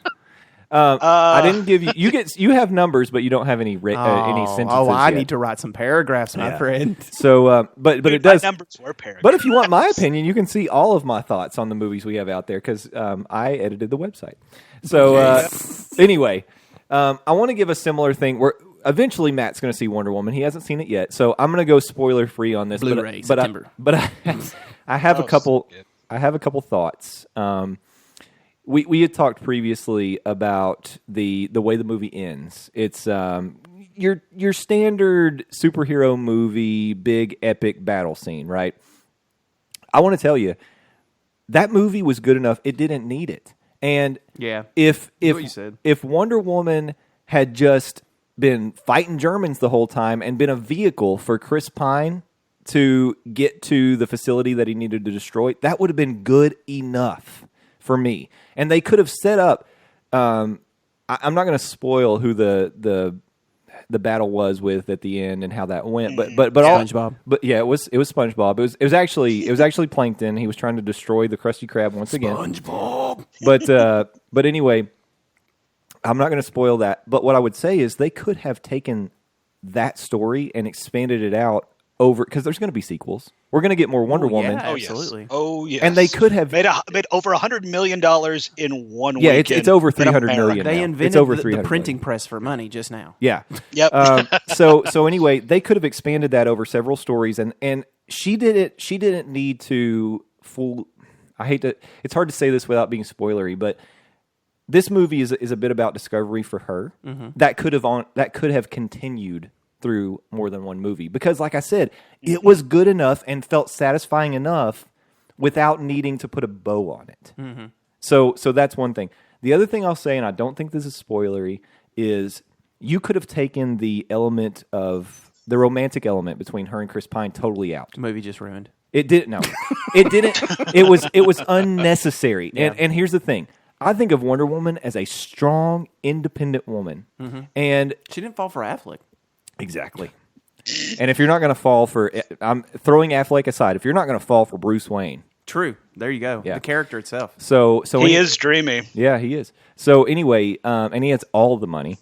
I didn't give you. You have numbers, but you don't have any sentences. Oh, I yet. need to write some paragraphs, my friend. So, but it does. My numbers were paragraphs. But if you want my opinion, you can see all of my thoughts on the movies we have out there because I edited the website. So anyway, I want to give a similar thing where. Eventually, Matt's going to see Wonder Woman. He hasn't seen it yet, so I'm going to go spoiler free on this. Blu-ray, but September. I have a couple. I have a couple thoughts. We had talked previously about the way the movie ends. It's your standard superhero movie, big epic battle scene, right? I want to tell you that movie was good enough. It didn't need it. And if Wonder Woman had just been fighting Germans the whole time and been a vehicle for Chris Pine to get to the facility that he needed to destroy, that would have been good enough for me. And they could have set up. I'm not going to spoil who the battle was with at the end and how that went, but SpongeBob. But yeah, it was SpongeBob. It was actually Plankton. He was trying to destroy the Krusty Krab once again. SpongeBob. But anyway. I'm not going to spoil that, but what I would say is they could have taken that story and expanded it out over, because there's going to be sequels. We're going to get more Wonder Woman. Yeah, absolutely. Oh yes. And they could have made over $100 million in 1 week. Yeah, it's over 300 million. They now. invented It's over the 300 printing million. press for money just now. Yeah. Yep. So anyway, they could have expanded that over several stories, and she didn't need to fool. I hate to. It's hard to say this without being spoilery, but this movie is a bit about discovery for her. That could have continued through more than one movie, because like I said, it was good enough and felt satisfying enough without needing to put a bow on it. So that's one thing. The other thing I'll say, and I don't think this is spoilery, is you could have taken the element of the romantic element between her and Chris Pine totally out. The movie just ruined. It didn't. No, it didn't. It was unnecessary. Yeah. And here's the thing. I think of Wonder Woman as a strong, independent woman, and She didn't fall for Affleck. exactly. And if you're not going to fall for, I'm throwing Affleck aside. If you're not going to fall for Bruce Wayne, True. There you go. Yeah. The character itself. so He is dreamy. Yeah, he is. So anyway, and he has all the money,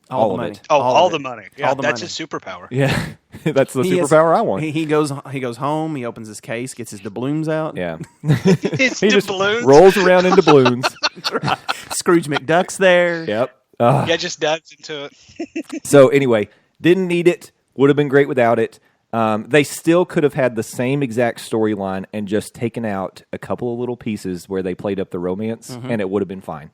All the of money. it. Oh, All all of the it. money. Yeah, All the that's money. his superpower. Yeah, that's the He has- superpower I want. He goes home. He opens his case, gets his doubloons out. Yeah, It's he the just balloons. rolls around in doubloons. Scrooge McDuck's there. Yep. Yeah, just dives into it. So anyway, didn't need it. Would have been great without it. They still could have had the same exact storyline and just taken out a couple of little pieces where they played up the romance, and it would have been fine.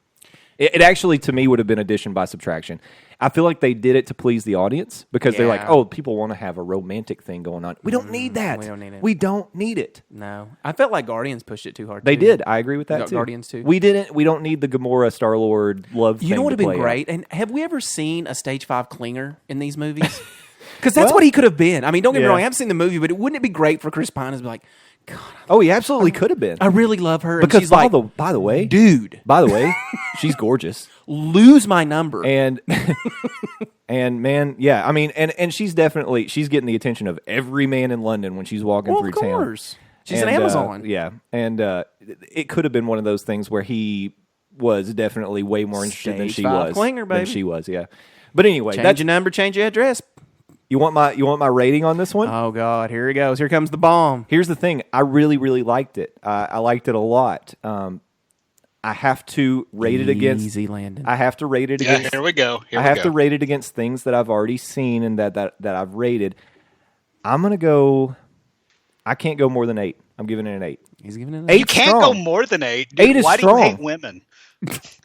It actually, to me, would have been addition by subtraction. I feel like they did it to please the audience because they're like, Yeah. oh, people want to have a romantic thing going on. We don't need that. we don't need it. We don't need it. No, I felt like Guardians pushed it too hard. They too. did. I agree with that Got too. Guardians too. We didn't. We don't need the Gamora Star-Lord love. You know thing what would to have been play out. great? And have we ever seen a Stage 5 clinger in these movies? Because that's what he could have been. I mean, don't get me Yeah. wrong. I haven't seen the movie, but wouldn't it be great for Chris Pine to be like, God, Oh, he absolutely could have been. I really love her. Because and she's like, by the way, dude, by the way, she's gorgeous. lose my number. And and man, yeah, I mean, and she's getting the attention of every man in London when she's walking well, through of town. course. She's an And, Amazon. yeah, and it could have been one of those things where he was definitely way more interested than Stage she 5 was. clinger, Than baby. she was, yeah. But anyway, Change your number, change your address. you want my rating on this one? Oh, God. Here he goes. Here comes the bomb. Here's the thing. I really, really liked it. I liked it a lot. I have to rate it against. Easy landing. I have to rate it Yeah, against. here we go. I have to rate it against things that I've already seen and that I've rated. I'm gonna go. I can't go more than 8. I'm giving it an 8. He's giving it an 8 You can't strong. go more than 8. Dude, 8 is why strong. do you hate women?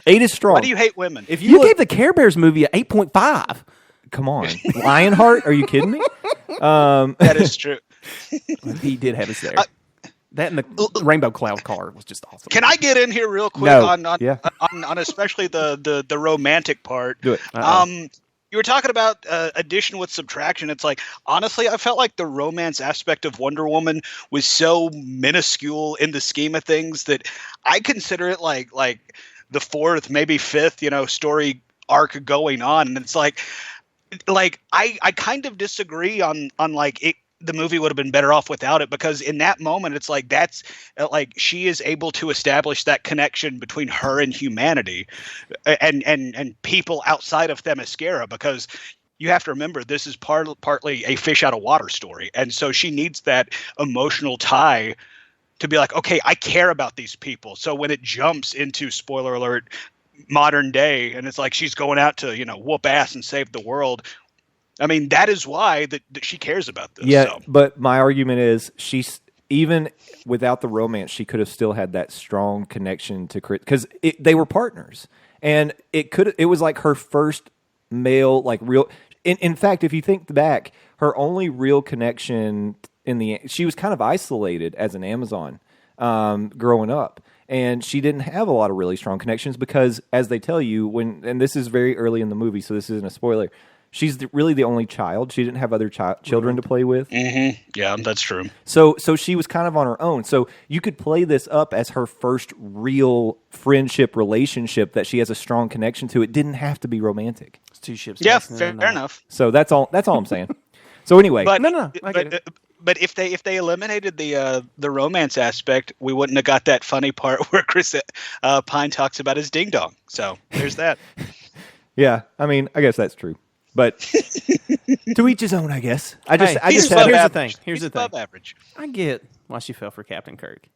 8 is strong. Why do you hate women? If You look- gave the Care Bears movie an 8.5. come on, Lionheart? Are you kidding me? That is true. He did have us there. That and the Rainbow Cloud car was just awesome. Can I get in here real quick No. on Yeah. on especially the romantic part? Do it. You were talking about addition with subtraction. It's like, honestly, I felt like the romance aspect of Wonder Woman was so minuscule in the scheme of things that I consider it like the 4th, maybe 5th, story arc going on. And it's like I kind of disagree on like it. The movie would have been better off without it, because in that moment, it's like that's like she is able to establish that connection between her and humanity and people outside of Themyscira, because you have to remember this is partly a fish out of water story. And so she needs that emotional tie to be like, okay, I care about these people. So when it jumps into, spoiler alert, modern day, and it's like she's going out to, whoop ass and save the world. I mean, that is why that she cares about this. Yeah, so. but my argument is she's even without the romance, she could have still had that strong connection to Chris, because they were partners, and it was like her first male real. In fact, if you think back, her only real connection she was kind of isolated as an Amazon growing up. And she didn't have a lot of really strong connections because, as they tell you, and this is very early in the movie, so this isn't a spoiler, she's really the only child. She didn't have other children to play with. Mm-hmm. Yeah, that's true. So she was kind of on her own. So you could play this up as her first real friendship relationship that she has a strong connection to. It didn't have to be romantic. It's 2 ships. Yeah, passing in fair the night. enough. So that's all I'm saying. So anyway, But No, I get it. But if they eliminated the romance aspect, we wouldn't have got that funny part where Chris Pine talks about his ding dong. So there's that. yeah, I mean, I guess that's true. But to each his own, I guess. Here's the thing. Here's the thing. Above average. I get why she fell for Captain Kirk.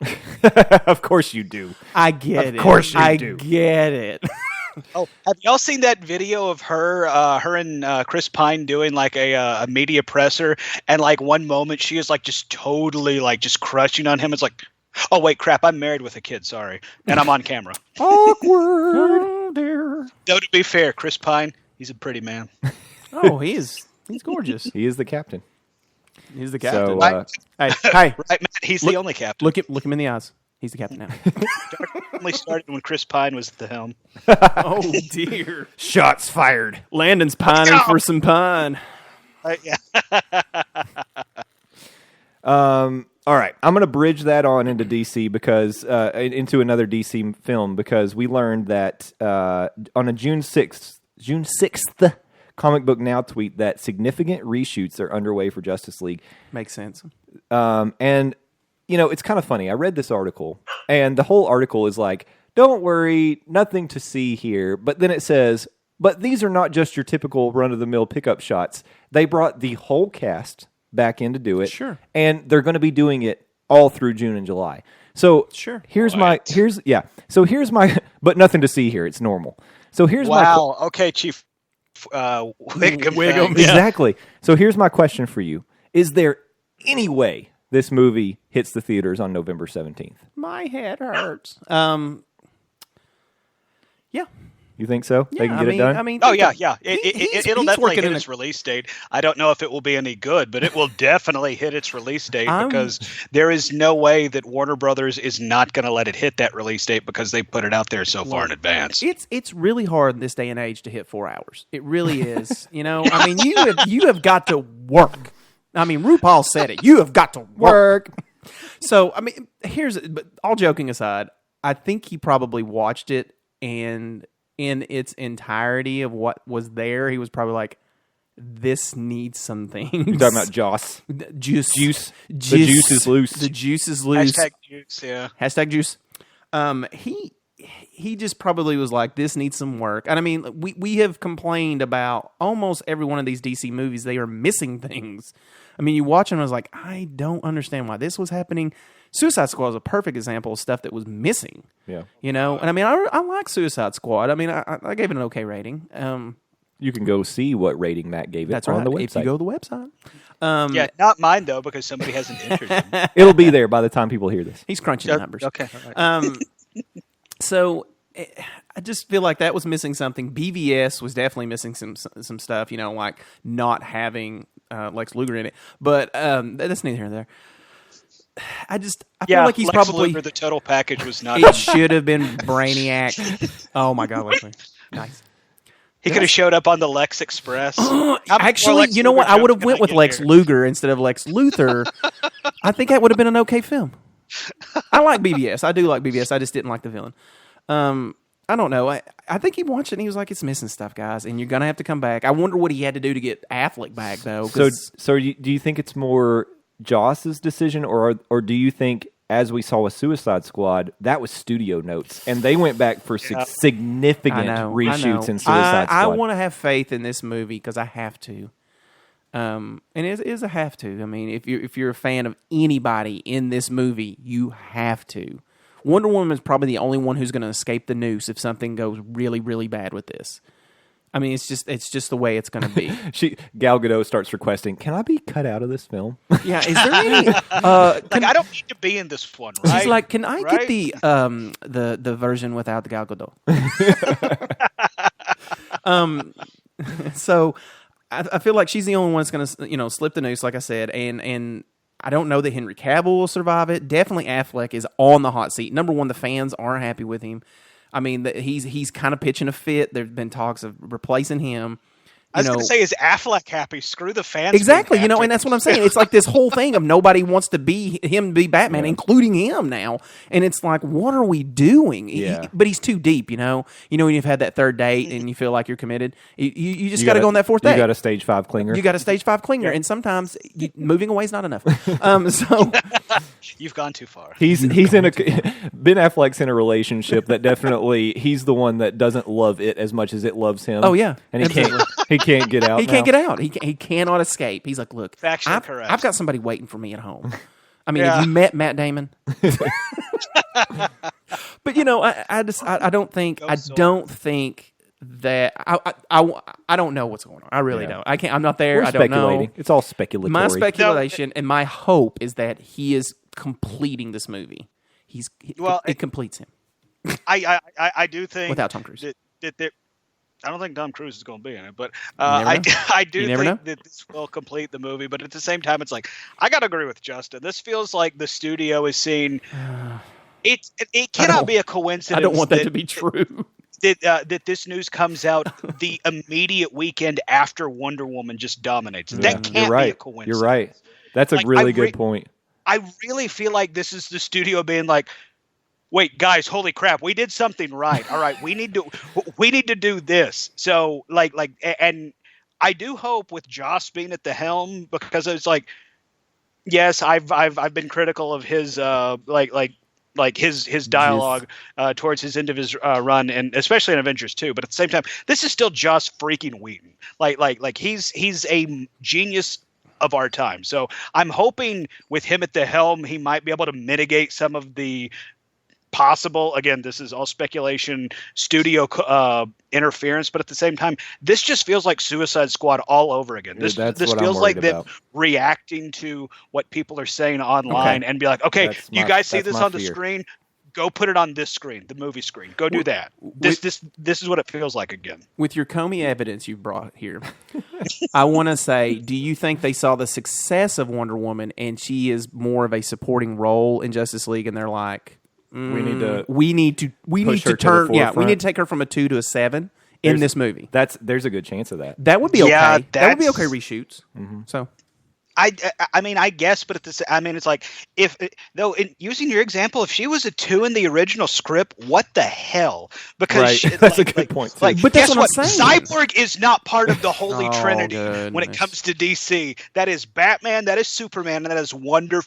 Of course you do. I get it. Of course you I do. get it. Oh, have y'all seen that video of her and Chris Pine doing like a media presser? And like one moment she is like just totally like just crushing on him. It's like, oh wait, crap! I'm married with a kid. Sorry, and I'm on camera. Awkward. Oh dear. Though to be fair, Chris Pine, he's a pretty man. Oh, he's gorgeous. He is the captain. He's the captain. So, hey, Right, Matt? He's the only captain. look him in the eyes. He's the captain now. Only started when Chris Pine was at the helm. Oh dear. shots fired. Landon's pining for some pine. Yeah. All right, I'm going to bridge that on into DC because into another DC film because we learned that on a June 6th Comic Book Now tweet that significant reshoots are underway for Justice League. Makes sense. And you know, it's kind of funny. I read this article, and the whole article is like, "Don't worry, nothing to see here." But then it says, "But these are not just your typical run-of-the-mill pickup shots. They brought the whole cast back in to do it, Sure. and they're going to be doing it all through June and July." So Sure. here's my, but nothing to see here. It's normal. So here's Wow. Okay, Chief Wiggum. Exactly. So here's my question for you: is there any way this movie hits the theaters on November 17th? My head hurts. Yeah. You think so? Yeah, They can get it done? I mean, Oh yeah. he's It'll definitely working hit in its release date. I don't know if it will be any good, but it will definitely hit its release date because there is no way that Warner Brothers is not going to let it hit that release date because they put it out there so far in advance. It's really hard in this day and age to hit 4 hours. It really is. You know, I mean, you have got to work. I mean, RuPaul said it. You have got to work. So, I mean, but all joking aside, I think he probably watched it, and in its entirety of what was there, he was probably like, this needs some things. You're talking about Joss. Juice. The juice is loose. The juice is loose. Hashtag juice, yeah. Hashtag juice. He just probably was like, this needs some work. And I mean, we have complained about almost every one of these DC movies. They are missing things. I mean, you watch them and I was like, I don't understand why this was happening. Suicide Squad is a perfect example of stuff that was missing. Yeah. You know? And I mean, I like Suicide Squad. I mean, I gave it an okay rating. You can go see what rating Matt gave it on the website. If you go to the website. Yeah, not mine, though, because somebody hasn't entered them. It'll be there by the time people hear this. He's crunching the numbers. Okay. All right. So I just feel like that was missing something. BVS was definitely missing some stuff, you know, like not having Lex Luger in it. But that's neither here nor there. I feel like he's Lex probably Luger, the total package was not. It should have been Brainiac. Oh my God, Lex Luger. Nice. He could have showed up on the Lex Express. Actually, you know what? I would have went with Lex Luger instead of Lex Luthor. I think that would have been an okay film. I like BVS. I do like BVS. I just didn't like the villain. I don't know. I think he watched it and he was like, it's missing stuff, guys, and you're going to have to come back. I wonder what he had to do to get Affleck back, though. So do you think it's more Joss's decision, or do you think, as we saw with Suicide Squad, that was studio notes, and they went back for significant reshoots in Suicide Squad? I want to have faith in this movie because I have to. And it is a have to. I mean, if you're a fan of anybody in this movie, you have to. Wonder Woman is probably the only one who's going to escape the noose if something goes really, really bad with this. I mean, it's just the way it's going to be. Gal Gadot starts requesting, "Can I be cut out of this film?" Yeah, is there any? I don't need to be in this one. Right? She's like, "Can I get the version without the Gal Gadot?" So I feel like she's the only one that's going to slip the noose, like I said, and I don't know that Henry Cavill will survive it. Definitely Affleck is on the hot seat. Number one, the fans aren't happy with him. I mean, he's kind of pitching a fit. There's been talks of replacing him. I was going to say, is Affleck happy? Screw the fans. Exactly, and that's what I'm saying. It's like this whole thing of nobody wants to be him to be Batman, including him now. And it's like, what are we doing? Yeah. But he's too deep, you know? You know when you've had that third date and you feel like you're committed? You just got to go on that fourth date. You got a stage 5 clinger. You got a stage 5 clinger, and sometimes moving away is not enough. So you've gone too far. Ben Affleck's in a relationship that definitely he's the one that doesn't love it as much as it loves him. Oh yeah, and he can't. He can't get out. He can't get out. He cannot escape. He's like, look, Factually correct. I've got somebody waiting for me at home. I mean, Yeah. have you met Matt Damon? But I don't think that I don't know what's going on. I really don't. I can't. I'm not there. We're I don't speculating. know. It's all speculatory. My speculation and my hope is that he is completing this movie. It completes him I do think without Tom Cruise. I don't think Tom Cruise is going to be in it, but never know. I do You never think know. that this will complete the movie. But at the same time, it's like I got to agree with Justin. This feels like the studio is seeing. It cannot be a coincidence. I don't want that to be true. That this news comes out the immediate weekend after Wonder Woman just dominates. That can't be a coincidence. You're right. That's a really good point. I really feel like this is the studio being like, wait, guys, holy crap, we did something right. All right, we need to do this. So and I do hope with Joss being at the helm, because it's like, yes, I've been critical of his his dialogue towards his end of his run, and especially in Avengers 2. But at the same time, this is still Joss freaking Whedon. Like he's a genius of our time. So I'm hoping with him at the helm, he might be able to mitigate some of the possible, again, this is all speculation, studio interference, but at the same time, this just feels like Suicide Squad all over again. This feels like them reacting to what people are saying online and be like, okay, you guys see this on the screen? Go put it on this screen, the movie screen. Go do that. This is what it feels like again. With your Comey evidence you brought here, I want to say, do you think they saw the success of Wonder Woman and she is more of a supporting role in Justice League, and they're like, we need to take her from a 2 to a 7 in this movie. There's a good chance of that. That would be okay. That would be okay reshoots. Mm-hmm. So I mean, I guess, but it's like using your example, if she was a 2 in the original script, what the hell? Because that's a good point too. But that's what I'm saying. Cyborg is not part of the Holy Trinity when it comes to DC. That is Batman, that is Superman, and that is Wonder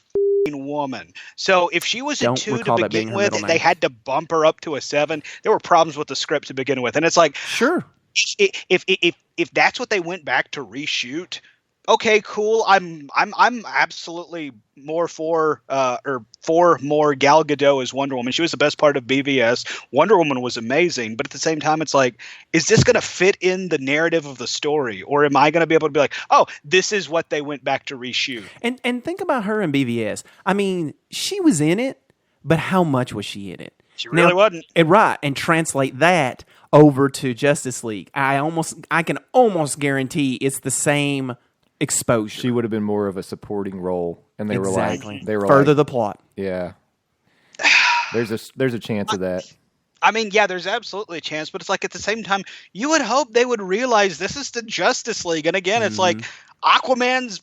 Woman. So if she was a 2 to begin with, and they had to bump her up to a 7, there were problems with the script to begin with. And it's like, sure, if that's what they went back to reshoot. Okay, cool. I'm absolutely more for more Gal Gadot as Wonder Woman. She was the best part of BVS. Wonder Woman was amazing, but at the same time, it's like, is this going to fit in the narrative of the story, or am I going to be able to be like, oh, this is what they went back to reshoot? And think about her in BVS. I mean, she was in it, but how much was she in it? She really wasn't. Right, and translate that over to Justice League. I can almost guarantee it's the same exposure. She would have been more of a supporting role, and they were further the plot. Yeah, there's a chance of that. I mean, yeah, there's absolutely a chance, but it's like at the same time, you would hope they would realize this is the Justice League, and again, it's like Aquaman's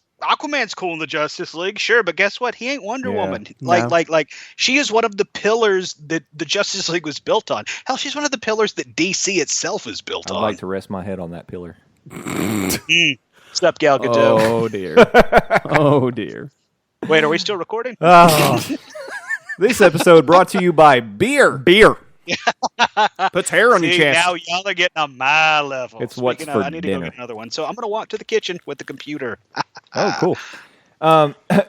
cool in the Justice League, sure, but guess what? He ain't Wonder Woman. Like she is one of the pillars that the Justice League was built on. Hell, she's one of the pillars that DC itself is built on. I'd like to rest my head on that pillar. Stop, Gal Gadot. Oh dear. Oh dear. Wait, are we still recording? This episode brought to you by beer. Puts hair on your chest. Now y'all are getting on my level. It's what's for I need dinner. to go get another one. So I'm going to walk to the kitchen with the computer. Oh, cool.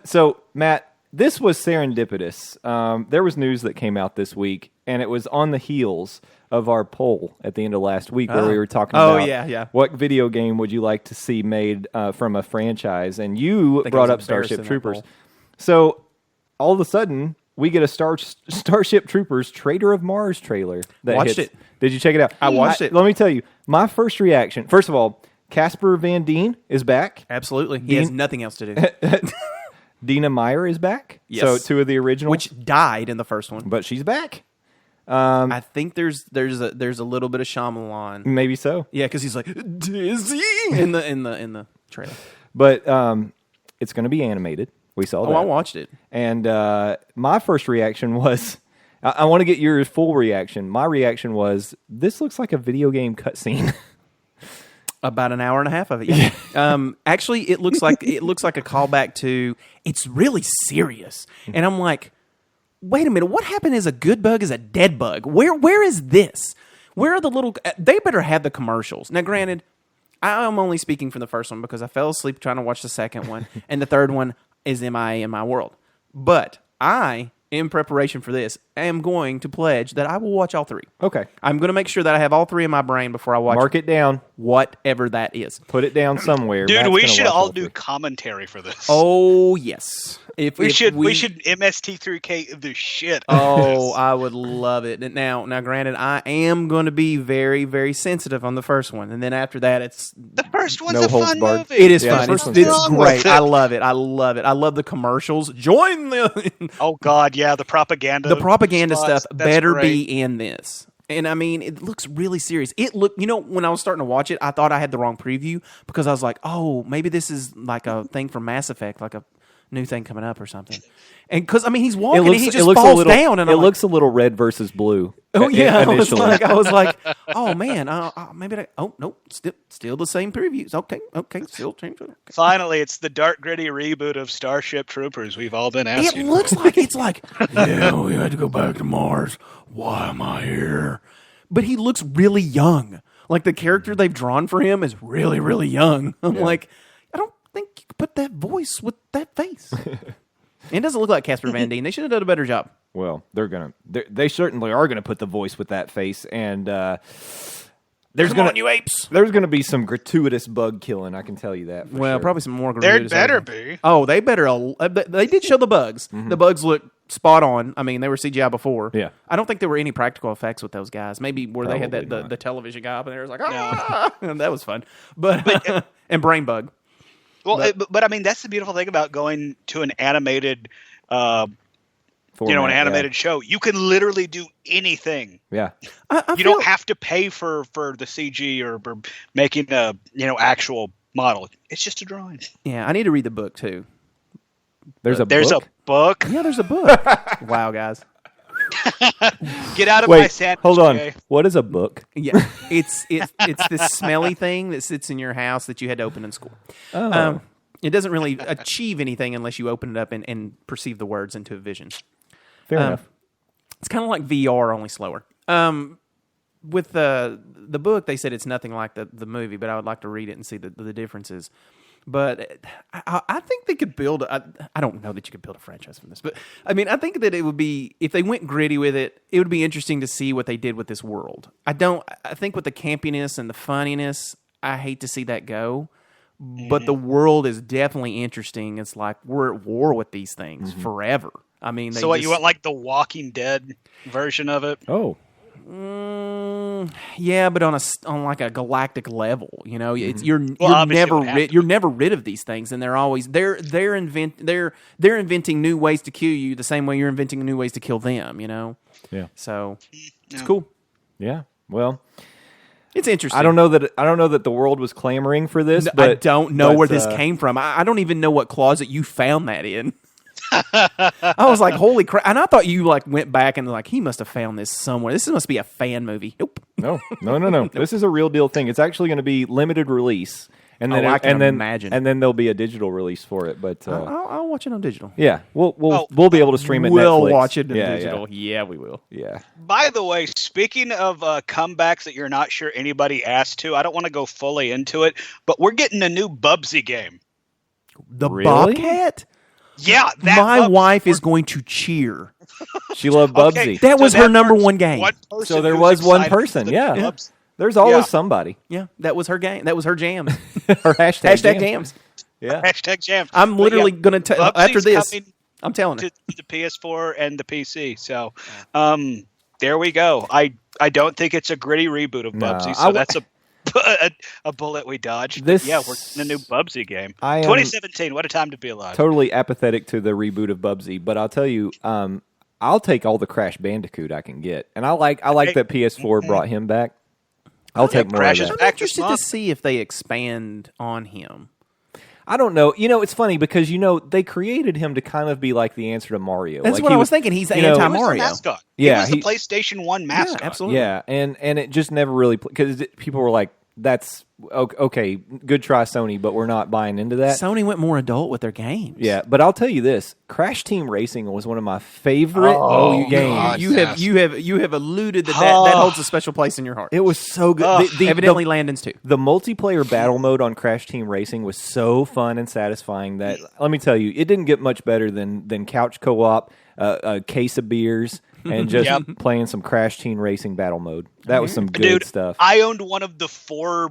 So, Matt, this was serendipitous. There was news that came out this week, and it was on the heels of our poll at the end of last week where we were talking about what video game would you like to see made from a franchise, and you brought up Starship Troopers. So, all of a sudden, we get a Starship Troopers Traitor of Mars trailer. Watched it. Did you check it out? I watched it. Let me tell you, my first reaction, first of all, Casper Van Dien is back. Absolutely. He has nothing else to do. Dina Meyer is back. Yes. So 2 of the original. Which died in the first one. But she's back. I think there's a little bit of Shyamalan. Maybe so. Yeah, because he's like Dizzy in the trailer. But it's going to be animated. We saw that. Oh, I watched it. And my first reaction was, I want to get your full reaction. My reaction was, this looks like a video game cutscene. About an hour and a half of it. Yeah. Actually, it looks like a callback to. It's really serious, and I'm like, wait a minute, what happened is a good bug is a dead bug? Where is this? Where are the little... They better have the commercials. Now, granted, I'm only speaking for the first one because I fell asleep trying to watch the second one, and the third one is MIA in my world. But I, in preparation for this, am going to pledge that I will watch all three. Okay. I'm going to make sure that I have all three in my brain before I watch. Mark it down. Whatever that is. Put it down somewhere. Dude, Matt's we gonna should watch all three. do commentary for this. Oh yes, we should MST3K the shit. Oh, I would love it. Now, granted, I am going to be very, very sensitive on the first one, and then after that, it's the first one's No a holds fun barred. movie. it is Yeah, fun. the It's, first it's one's great. good. I love it. I love it. I love the commercials. Join the Oh God, yeah, the propaganda. the propaganda spots, stuff. that's Better great. be in this. And I mean, it looks really serious. When I was starting to watch it, I thought I had the wrong preview because I was like, oh, maybe this is like a thing from Mass Effect, like a new thing coming up or something. And because I mean, he's walking and he just falls down, and it I'm looks a little red versus blue. oh yeah, initially. I was like, oh man, maybe oh nope, still the same previews. Okay, still same. Okay. Finally, it's the dark, gritty reboot of Starship Troopers we've all been It asking. looks like it's like, yeah, we had to go back to Mars. Why am I here? But he looks really young. Like the character they've drawn for him is really, really young. I'm like, I don't think you could put that voice with that face. It doesn't look like Casper Van Dien. They should have done a better job. Well, they certainly are gonna put the voice with that face, and there's Come on, you apes. There's gonna be some gratuitous bug killing. I can tell you that. For Well, sure. probably some more. There gratuitous better everything. be. Oh, they better. They did show the bugs. The bugs look spot on. I mean, they were CGI before. Yeah. I don't think there were any practical effects with those guys. Maybe where they had Probably that not. the television guy up and there was like, and that was fun. But and brain bug. Well, but I mean, that's the beautiful thing about going to an animated, an Format, animated show. You can literally do anything. Yeah. You don't have to pay for the CG or making a actual model. It's just a drawing. Yeah, I need to read the book too. There's a a book. Yeah, there's a book. Wow, guys. Get out of my Wait, sandwich. hold on. Jay. What is a book? Yeah, it's this smelly thing that sits in your house that you had to open in school. Oh. It doesn't really achieve anything unless you open it up and perceive the words into a vision. Fair enough. It's kind of like VR, only slower. With the book, they said it's nothing like the movie, but I would like to read it and see the differences. But I think they could build. I don't know that you could build a franchise from this, but I mean, I think that it would be, if they went gritty with it, it would be interesting to see what they did with this world. I think with the campiness and the funniness, I hate to see that go. But the world is definitely interesting. It's like we're at war with these things forever. I mean, So what, you want like the Walking Dead version of it? Oh. Yeah, but on like a galactic level, it's you're obviously you're never rid of these things, and they're always they're inventing new ways to kill you the same way you're inventing new ways to kill them. Yeah. So it's cool. Yeah. Well, It's interesting. I don't know that the world was clamoring for this. But I don't know where this came from. I don't even know what closet you found that in. I was like, holy crap. And I thought you went back and he must have found this somewhere. This must be a fan movie. Nope. No. This is a real deal thing. It's actually going to be limited release. And then I can imagine. And then there'll be a digital release for it. But I'll watch it on digital. yeah, we'll be able to stream it. We'll Netflix. watch it on Yeah, digital. Yeah, we will. Yeah. By the way, speaking of comebacks that you're not sure anybody asked to, I don't want to go fully into it, but we're getting a new Bubsy game. The Really? Bobcat? Yeah, My Bubsy- wife is going to cheer. She loved Bubsy. Okay, That was so her number person's one game. person So there who's was one excited person, for the yeah. Bubsy. There's always Yeah. somebody. Yeah, that was her game. That was her jam. Her hashtag Jams. Yeah. Hashtag jam. I'm But literally yeah, going to tell Bubsy's after this. coming I'm telling her. to the PS4 and the PC. So, there we go. I don't think it's a gritty reboot of No, Bubsy, so that's a bullet we dodged. But yeah, we're in a new Bubsy game. I am 2017. What a time to be alive. totally apathetic to the reboot of Bubsy, but I'll tell you, I'll take all the Crash Bandicoot I can get, and I like that PS4 brought him back. I'll take more of Crash is that. back. I'm interested to see if they expand on him. I don't know. It's funny because they created him to kind of be like the answer to Mario. That's Like, what he I was thinking. He's you know- He was the anti-Mario. mascot. Yeah, he was the PlayStation 1 mascot. Yeah, absolutely. Yeah, and it just never really because people were like, that's okay. Good try, Sony, but we're not buying into that. Sony went more adult with their games. Yeah, but I'll tell you this: Crash Team Racing was one of my favorite games. God, You have alluded that holds a special place in your heart. It was so good. Evidently, Landon's too. The multiplayer battle mode on Crash Team Racing was so fun and satisfying that, let me tell you, it didn't get much better than couch co-op, a case of beers, and just playing some Crash Team Racing battle mode. That was some good stuff. I owned one of the four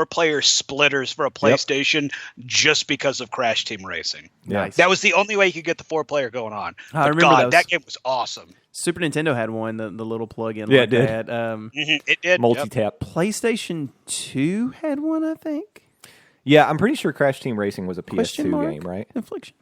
player splitters for a PlayStation just because of Crash Team Racing. Nice. That was the only way you could get the 4-player going on. I But remember God, those. that game was awesome. Super Nintendo had one, the little plug-in. Yeah, like it did. that. It did. Multi-tap. PlayStation 2 had one, I think. Yeah, I'm pretty sure Crash Team Racing was a Question PS2 mark? game, right? Infliction.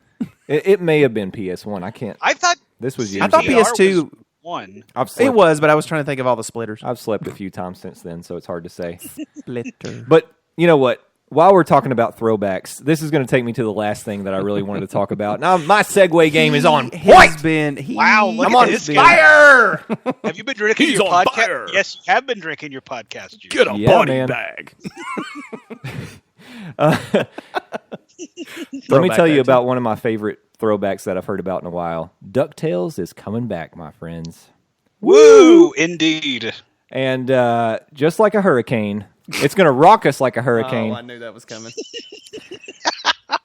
It may have been PS1. I can't. I thought This was years I thought ago. PS2 was one. I've slept, It was, but I was trying to think of all the splitters. I've slept a few times since then, so it's hard to say. Splitter. But you know what? While we're talking about throwbacks, this is going to take me to the last thing that I really wanted to talk about. Now, my segue game is on point. Wow, look I'm at on this fire. Have you been drinking your podcast? Yes, you have been drinking your podcast juice. Get a Yeah, body man. bag. Let me Throwback tell you there, about one of my favorite throwbacks that I've heard about in a while. DuckTales is coming back, my friends. Woo! Indeed. And just like a hurricane, it's going to rock us like a hurricane. Oh, I knew that was coming.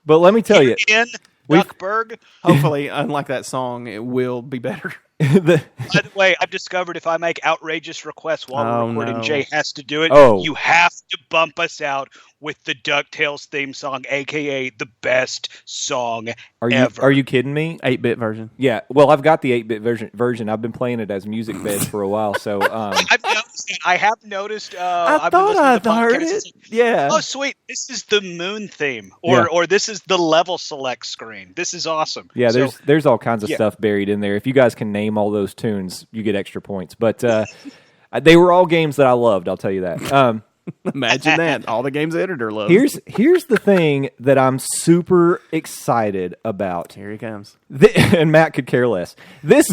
But let me tell you, In Duckburg. Hopefully, unlike that song, it will be better. the, By the way, I've discovered if I make outrageous requests while Oh, we're recording, no. Jay has to do it. Oh. You have to bump us out with the DuckTales theme song, a.k.a. the best song ever. are you kidding me? 8-bit version. Yeah, well, I've got the 8-bit version. I've been playing it as music beds for a while, so I have noticed. I I've been thought listening to I heard podcasts. it. Yeah. Oh, sweet! This is the moon theme, Yeah. or this is the level select screen. This is awesome. yeah, So, there's all kinds of yeah. stuff buried in there. If you guys can name all those tunes, you get extra points. But they were all games that I loved, I'll tell you that. Imagine that. All the games the editor loves. Here's the thing that I'm super excited about. Here he comes. And Matt could care less. This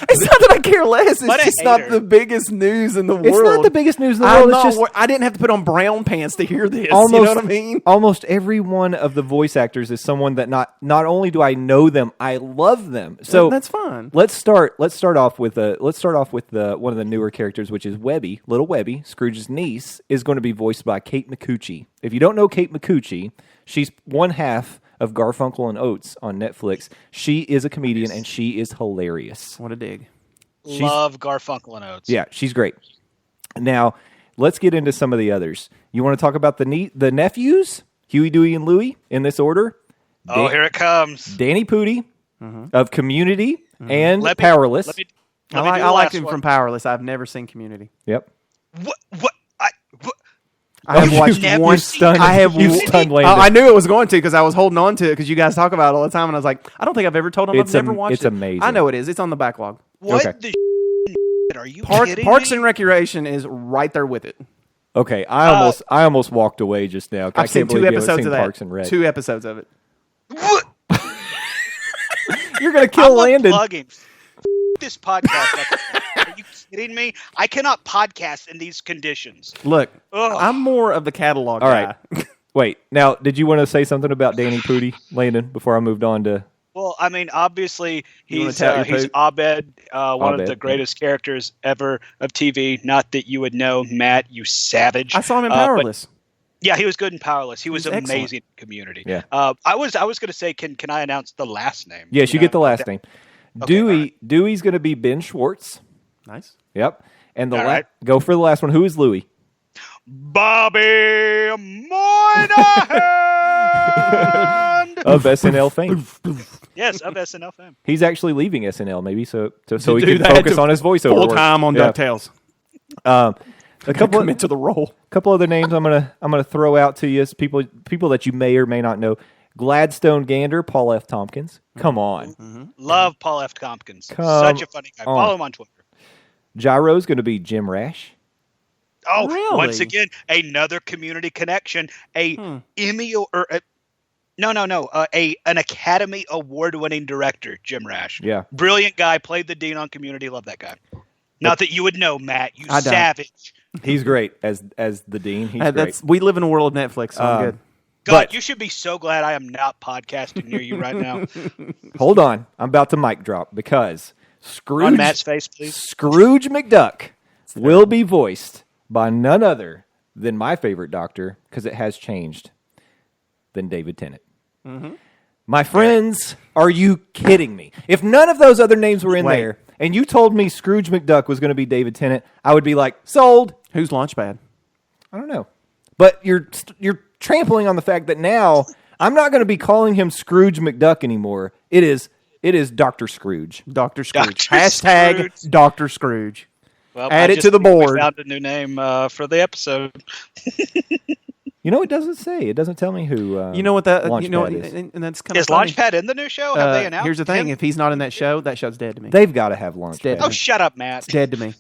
It's not that I care less. It's What a just not hater. the biggest news in the world. it's not the biggest news in the I'm world. not It's just I didn't have to put on brown pants to hear this. almost, you know what I mean? almost every one of the voice actors is someone that not only do I know them, I love them. So that's fine. Let's start off with one of the newer characters, which is Webby. Little Webby, Scrooge's niece, is going to be voiced by Kate McCucci. If you don't know Kate McCucci, she's one half of Garfunkel and Oates on Netflix. She is a comedian and she is hilarious. What a dig. love Garfunkel and Oates. Yeah, she's great. Now, let's get into some of the others. You want to talk about the nephews, Huey, Dewey, and Louie, in this order? Oh, here it comes. Danny Pudi of Community and Let me- Powerless. let me do I the liked last him one. from Powerless. I've never seen Community. Yep. What? I have watched never one. seen it. I have. You stunned Landon. I knew it was going to because I was holding on to it because you guys talk about it all the time, and I was like, I don't think I've ever told them I've never watched it's it. amazing. I know it is. It's on the backlog. What Okay. the are you Parks kidding me? and Recreation is right there with it. Okay, I almost walked away just now. I I've seen can't 2 believe you haven't episodes seen of that. Parks and Rec. 2 episodes of it. What? You're gonna kill Landon. Unplugging. This podcast. Are you kidding me? I cannot podcast in these conditions. Look, Ugh. I'm more of the catalog All guy. right. Wait. Now, did you want to say something about Danny Pudi, Landon, before I moved on to? Well, I mean, obviously, You wanna he's tap your he's poop? Abed, one Abed, of the greatest characters ever of TV. Not that you would know, Matt, you savage. I saw him in but- Powerless. Yeah, he was good in Powerless. He was He was excellent. amazing in Community. Yeah. I was going to say, can I announce the last name? Yes, you get the last name. Okay, all right. Dewey's going to be Ben Schwartz. Nice. Yep. And All right. go for the last one. Who is Louie? Bobby Moynihan. Of SNL fame. Yes, of SNL fame. He's actually leaving SNL, maybe, so he do can that focus to on his voiceover Full work. time on Yeah. DuckTales. A couple Commit to the role. other names I'm gonna throw out to you, people that you may or may not know. Gladstone Gander, Paul F. Tompkins. Come on. Love Paul F. Tompkins. Come Such a funny guy. on. Follow him on Twitter. Gyro's going to be Jim Rash. Oh, Really? once again, another Community connection. Emmy or an Academy Award-winning director, Jim Rash. Yeah. Brilliant guy. Played the Dean on Community. Love that guy. Not that you would know, Matt. You I don't. savage. He's great as the dean. He's great. We live in a world of Netflix, so I'm good. God, you should be so glad I am not podcasting near you right now. Hold on. I'm about to mic drop because On Matt's face, please. Scrooge McDuck will be voiced by none other than my favorite Doctor, because it has changed, than David Tennant. Mm-hmm. My friends, are you kidding me? If none of those other names were in there, and you told me Scrooge McDuck was going to be David Tennant, I would be like, sold. Who's Launchpad? I don't know. But you're trampling on the fact that now I'm not going to be calling him Scrooge McDuck anymore. It is Dr. Scrooge. Dr. Scrooge. Dr. Hashtag Scrooge. Dr. Scrooge. Well, Add it to the board. We found a new name for the episode. You know, it doesn't say. It doesn't tell me who. You know what that? Launchpad is. And that's kind of Is Launchpad in the new show? Have they announced? Here's the thing: him? if he's not in that show's dead to me. They've got to have Launchpad. Oh, shut up, Matt. It's dead to me.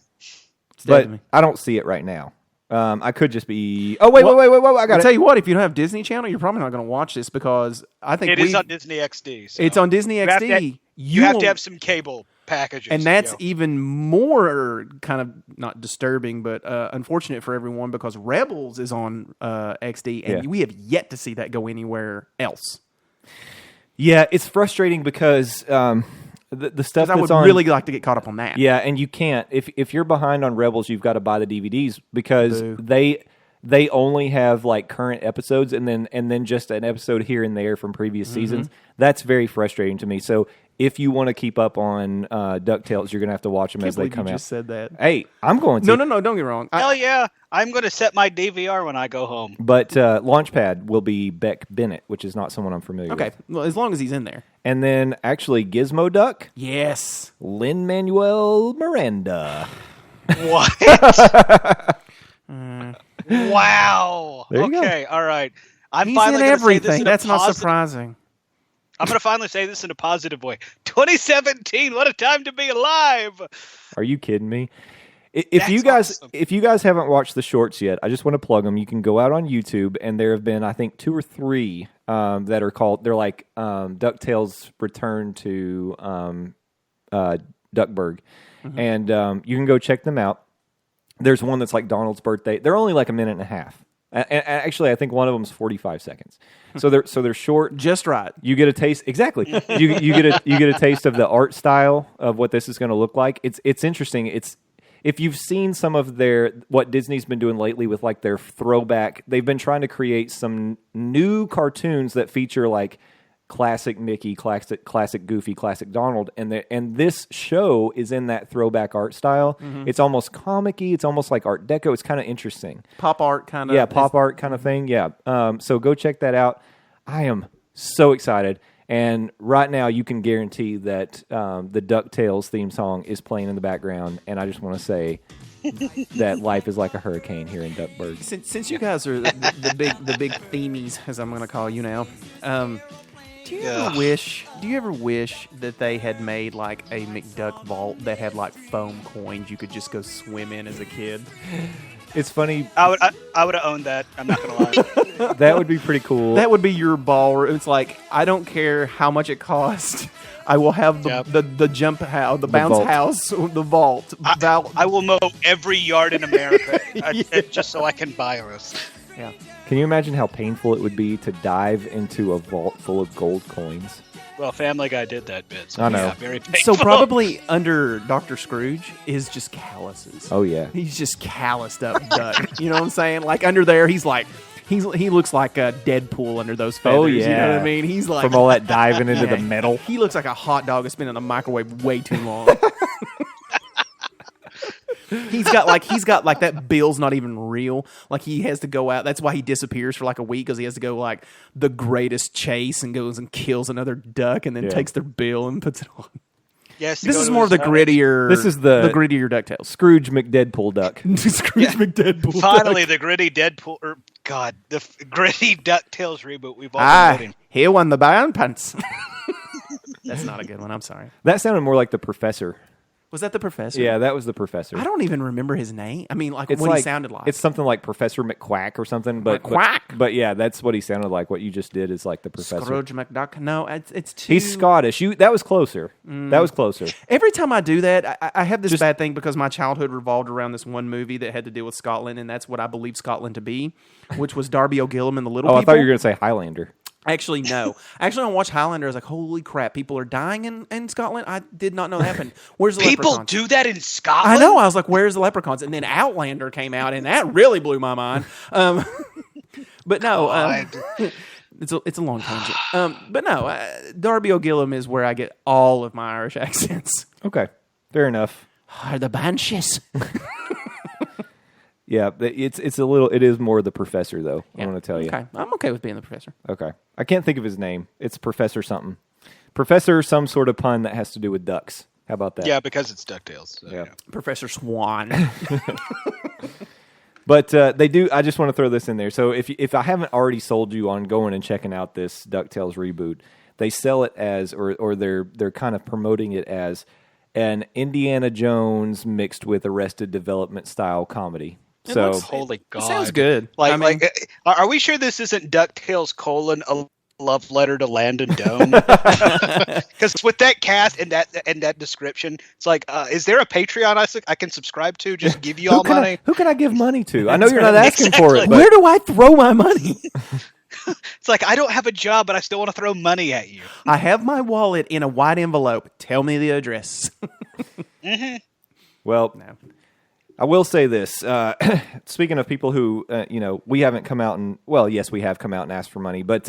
It's dead But to me. I don't see it right now. I could just be. Oh wait! I got I'll it. tell you what: if you don't have Disney Channel, you're probably not going to watch this because I think It is on Disney XD. So. It's on Disney XD. You have to have some cable packages. And that's even more kind of not disturbing, but unfortunate for everyone because Rebels is on XD, and we have yet to see that go anywhere else. Yeah, it's frustrating because the stuff that's I would on, really like to get caught up on that. Yeah, and you can't. If you're behind on Rebels, you've got to buy the DVDs because they only have like current episodes and then just an episode here and there from previous seasons. That's very frustrating to me. So if you want to keep up on DuckTales, you're going to have to watch them as they come out. Just said that. Hey, I'm going to. No, don't get me wrong. Hell yeah. I'm going to set my DVR when I go home. But Launchpad will be Beck Bennett, which is not someone I'm familiar with. Okay, well, as long as he's in there. And then actually Gizmo Duck, Yes. Lin-Manuel Miranda. What? Wow. There you Okay, all right. I'm He's finally in going to say this everything. in That's a not positive. surprising. I'm going to finally say this in a positive way. 2017, what a time to be alive. Are you kidding me? If That's you guys awesome. if you guys haven't watched the shorts yet, I just want to plug them. You can go out on YouTube, and there have been I think 2 or 3 that are called. They're like DuckTales Return to Duckburg, and you can go check them out. There's one that's like Donald's birthday. They're only like a minute and a half. And actually, I think one of them's 45 seconds. So they're short, just right. You get a taste exactly. You get a taste of the art style of what this is going to look like. It's interesting. If you've seen some of what Disney's been doing lately with like their throwback, they've been trying to create some new cartoons that feature like classic Mickey, classic Goofy, classic Donald, and this show is in that throwback art style. It's almost comic-y. It's almost like Art Deco. It's kind of interesting. Pop art kind of. Yeah, pop art kind of thing. Yeah. So go check that out. I am so excited. And right now you can guarantee that the DuckTales theme song is playing in the background. And I just want to say that life is like a hurricane here in Duckburg. Since you guys are the big themies, as I'm going to call you now, do you ever wish that they had made like a McDuck vault that had like foam coins you could just go swim in as a kid? It's funny. I would have owned that. I'm not going to lie. That would be pretty cool. That would be your ball. It's like, I don't care how much it costs. I will have the jump house, the bounce vault. house, the vault. I will mow every yard in America just so I can buy us. Yeah. Can you imagine how painful it would be to dive into a vault full of gold coins? Well, Family Guy did that bit. So I know. Yeah, very painful. So probably under Dr. Scrooge is just calluses. Oh, yeah. He's just calloused up duck. You know what I'm saying? Like under there, he looks like a Deadpool under those feathers. Oh, yeah. You know what I mean? He's like From all that diving into the metal. He looks like a hot dog that's been in the microwave way too long. He's got like that bill's not even real. Like he has to go out. That's why he disappears for like a week, because he has to go like the greatest chase and goes and kills another duck and then takes their bill and puts it on. Yes, This is more of the grittier. This is the grittier DuckTales. Scrooge McDeadpool Duck. Scrooge McDeadpool. Finally, the gritty Deadpool. The gritty DuckTales reboot we've all been waiting. Here won the Bayern pants. That's not a good one. I'm sorry. That sounded more like the Professor. Was that the professor? Yeah, that was the professor. I don't even remember his name. I mean, like It's what like, he sounded like. It's something like Professor McQuack or something. But McQuack. But yeah, that's what he sounded like. What you just did is like the professor. Scrooge McDuck. No, it's too... He's Scottish. That was closer. That was closer. Every time I do that, I have this bad thing because my childhood revolved around this one movie that had to deal with Scotland, and that's what I believe Scotland to be, which was Darby O'Gilliam and the Little People. I thought you were going to say Highlander. Actually, no. Actually, I watched Highlander. I was like, holy crap, people are dying in Scotland? I did not know that happened. Where's the People leprechauns? do that in Scotland? I know. I was like, where's the leprechauns? And then Outlander came out, and that really blew my mind. But no, it's a long tangent. But no, Darby O'Gilliam is where I get all of my Irish accents. Okay, fair enough. Are the Banshees? Yeah, it is more the professor though. Yeah. I want to tell you. Okay, I'm okay with being the professor. Okay, I can't think of his name. It's Professor something. Professor, some sort of pun that has to do with ducks. How about that? Yeah, because it's DuckTales. So, yeah. Professor Swan. But they do. I just want to throw this in there. So if I haven't already sold you on going and checking out this DuckTales reboot, they sell it as, or they're kind of promoting it as an Indiana Jones mixed with Arrested Development style comedy. Holy God, it sounds good. Are we sure this isn't DuckTales : a love letter to Landon Doan? Because with that cast and that description, it's like, is there a Patreon I can subscribe to? Just give you all money. Who can I give money to? I know you're not asking for it. But where do I throw my money? It's like, I don't have a job, but I still want to throw money at you. I have my wallet in a white envelope. Tell me the address. Mm-hmm. Well. No. I will say this. Speaking of people who, we haven't come out and, well, yes, we have come out and asked for money, but,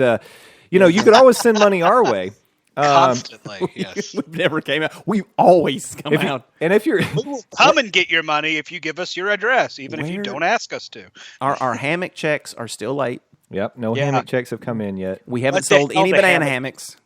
you could always send money our way. Constantly, yes. We've never came out. We always come out. And if you're... We will come and get your money if you give us your address, even if you don't ask us to. Our hammock checks are still late. Yep, no hammock checks have come in yet. We haven't sold any banana hammocks.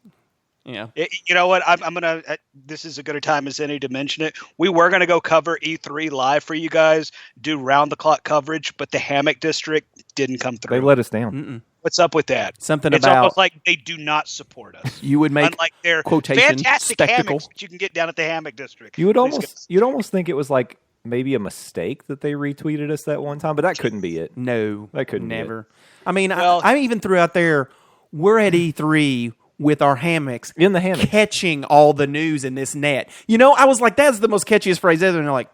Yeah. You know what? I'm going to, this is a good a time as any to mention it. We were going to go cover E3 live for you guys, do round the clock coverage, but the hammock district didn't come through. They let us down. Mm-mm. What's up with that? It's almost like they do not support us. You would make unlike their quotation fantastic spectacle hammocks that you can get down at the hammock district. You'd almost think it was like maybe a mistake that they retweeted us that one time, but that couldn't be it. No, that couldn't never. Be it. I mean, I even threw out there, we're at E3 with our hammocks in the hammock, catching all the news in this net. I was like, that's the most catchiest phrase ever. And they're like,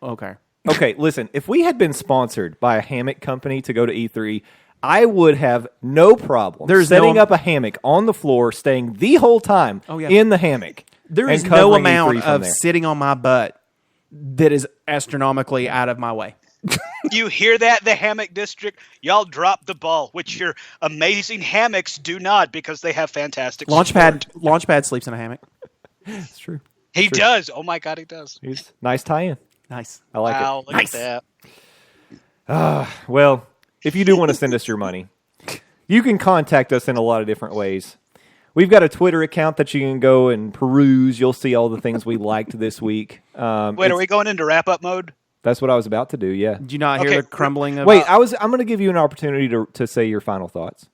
okay, listen, if we had been sponsored by a hammock company to go to E3, I would have no problem setting up a hammock on the floor, staying the whole time in the hammock. There is no amount of sitting on my butt that is astronomically out of my way. You hear that, the hammock district? Y'all drop the ball, which your amazing hammocks do not, because they have fantastic Launchpad sleeps in a hammock. It's true. He does. Oh my God, he does. He's nice tie-in. Nice. I like it. Look nice. at that. Well, if you do want to send us your money, you can contact us in a lot of different ways. We've got a Twitter account that you can go and peruse. You'll see all the things we liked this week. Wait, are we going into wrap-up mode? That's what I was about to do, yeah. Did you not hear the crumbling of... Wait, I'm going to give you an opportunity to say your final thoughts.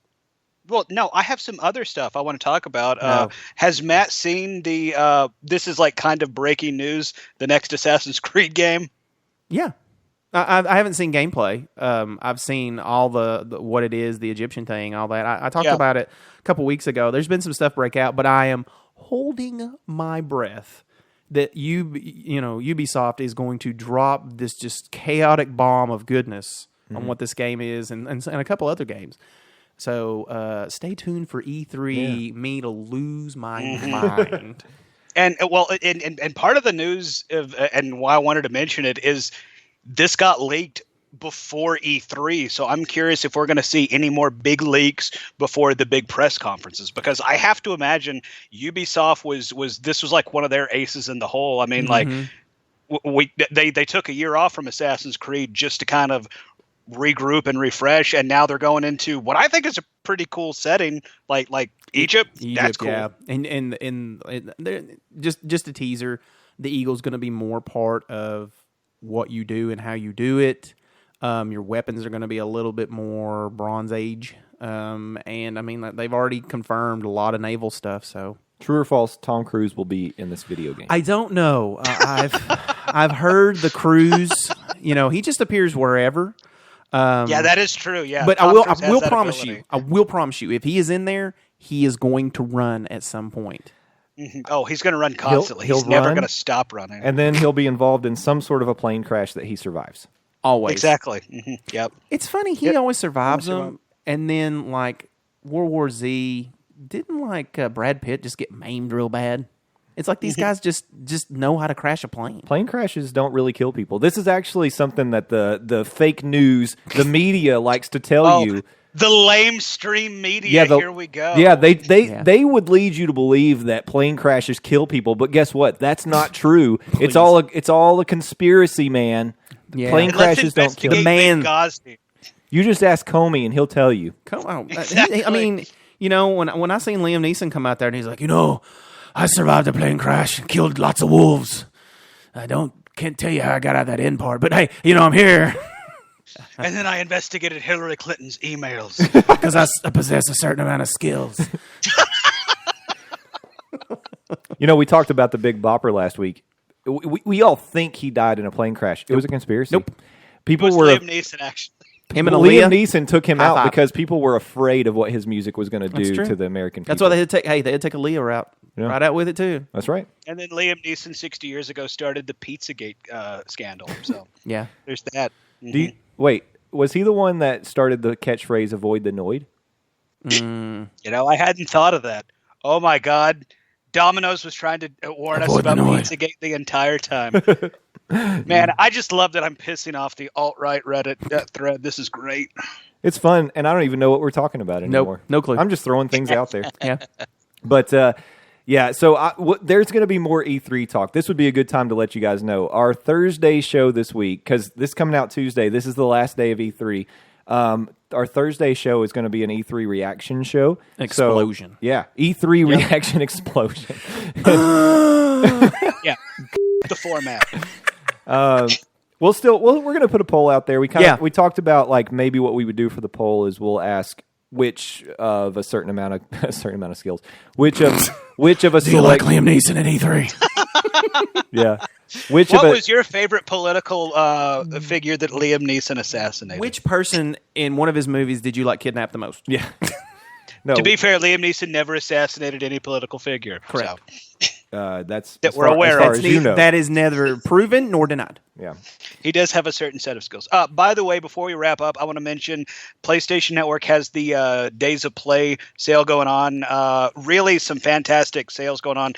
Well, no, I have some other stuff I want to talk about. Has Matt seen the, this is like kind of breaking news, the next Assassin's Creed game? Yeah. I haven't seen gameplay. I've seen all the what it is, the Egyptian thing, all that. I talked about it a couple weeks ago. There's been some stuff break out, but I am holding my breath that Ubisoft is going to drop this just chaotic bomb of goodness on what this game is and a couple other games. So stay tuned for E3, me to lose my mind. And part of the news and why I wanted to mention it is this got leaked before E3, so I'm curious if we're going to see any more big leaks before the big press conferences, because I have to imagine Ubisoft was like one of their aces in the hole. I mean, like they took a year off from Assassin's Creed just to kind of regroup and refresh, and now they're going into what I think is a pretty cool setting, like Egypt. That's cool. Yeah, and just a teaser. The Eagle's going to be more part of what you do and how you do it. Your weapons are going to be a little bit more Bronze Age. And I mean, they've already confirmed a lot of naval stuff. So True or false? Tom Cruise will be in this video game. I don't know. I've heard the Cruise. He just appears wherever. Yeah, that is true. Yeah, but Tom I Cruise has will that promise ability. you. I will promise you. If he is in there, he is going to run at some point. Mm-hmm. Oh, he's going to run constantly. He'll He's never run, going to stop running. and then he'll be involved in some sort of a plane crash that he survives. Always. Exactly. Mm-hmm. Yep. It's funny. He always survives them. And then, like, World War Z, didn't, Brad Pitt just get maimed real bad? It's like these guys just know how to crash a plane. Plane crashes don't really kill people. This is actually something that the fake news, the media likes to tell you. The lame stream media, here we go. Yeah, they would lead you to believe that plane crashes kill people, but guess what? That's not true. It's all a conspiracy, man. Yeah. Plane crashes don't kill. The man. You just ask Comey and he'll tell you. Exactly. I mean, when I seen Liam Neeson come out there and he's like, I survived a plane crash and killed lots of wolves. Can't tell you how I got out of that end part, but hey, I'm here. And then I investigated Hillary Clinton's emails. Because I possess a certain amount of skills. We talked about the Big Bopper last week. We all think he died in a plane crash. It was a conspiracy. Nope. People It was were Liam Neeson, actually. Him and Liam Aaliyah. Neeson took him High out five. because people were afraid of what his music was going to do true. to the American people. That's why they had to take Aaliyah route. Yeah. Right out with it, too. That's right. And then Liam Neeson 60 years ago started the Pizzagate scandal. So Yeah. there's that. Mhm. Wait, was he the one that started the catchphrase "Avoid the Noid"? I hadn't thought of that. Oh my God. Domino's was trying to warn us about Pizzagate the entire time. Man, I just love that I'm pissing off the alt-right Reddit thread. This is great. It's fun, and I don't even know what we're talking about anymore. No clue. I'm just throwing things out there. Yeah. But yeah, so there's going to be more E3 talk. This would be a good time to let you guys know. Our Thursday show this week, because this is coming out Tuesday, this is the last day of E3. Our Thursday show is going to be an E3 reaction show. Explosion. So, yeah, E3 reaction explosion. Yeah. The format. We're going to put a poll out there. We talked about maybe what we would do for the poll is we'll ask which of a certain amount of skills, which of a Do you like Liam Neeson at E3? yeah. What was your favorite political figure that Liam Neeson assassinated? Which person in one of his movies did you kidnap the most? Yeah. No. To be fair, Liam Neeson never assassinated any political figure. Correct. That's That we're aware as far of. as you know. That is neither proven nor denied. Yeah. He does have a certain set of skills. By the way, before we wrap up, I want to mention PlayStation Network has the Days of Play sale going on. Really some fantastic sales going on.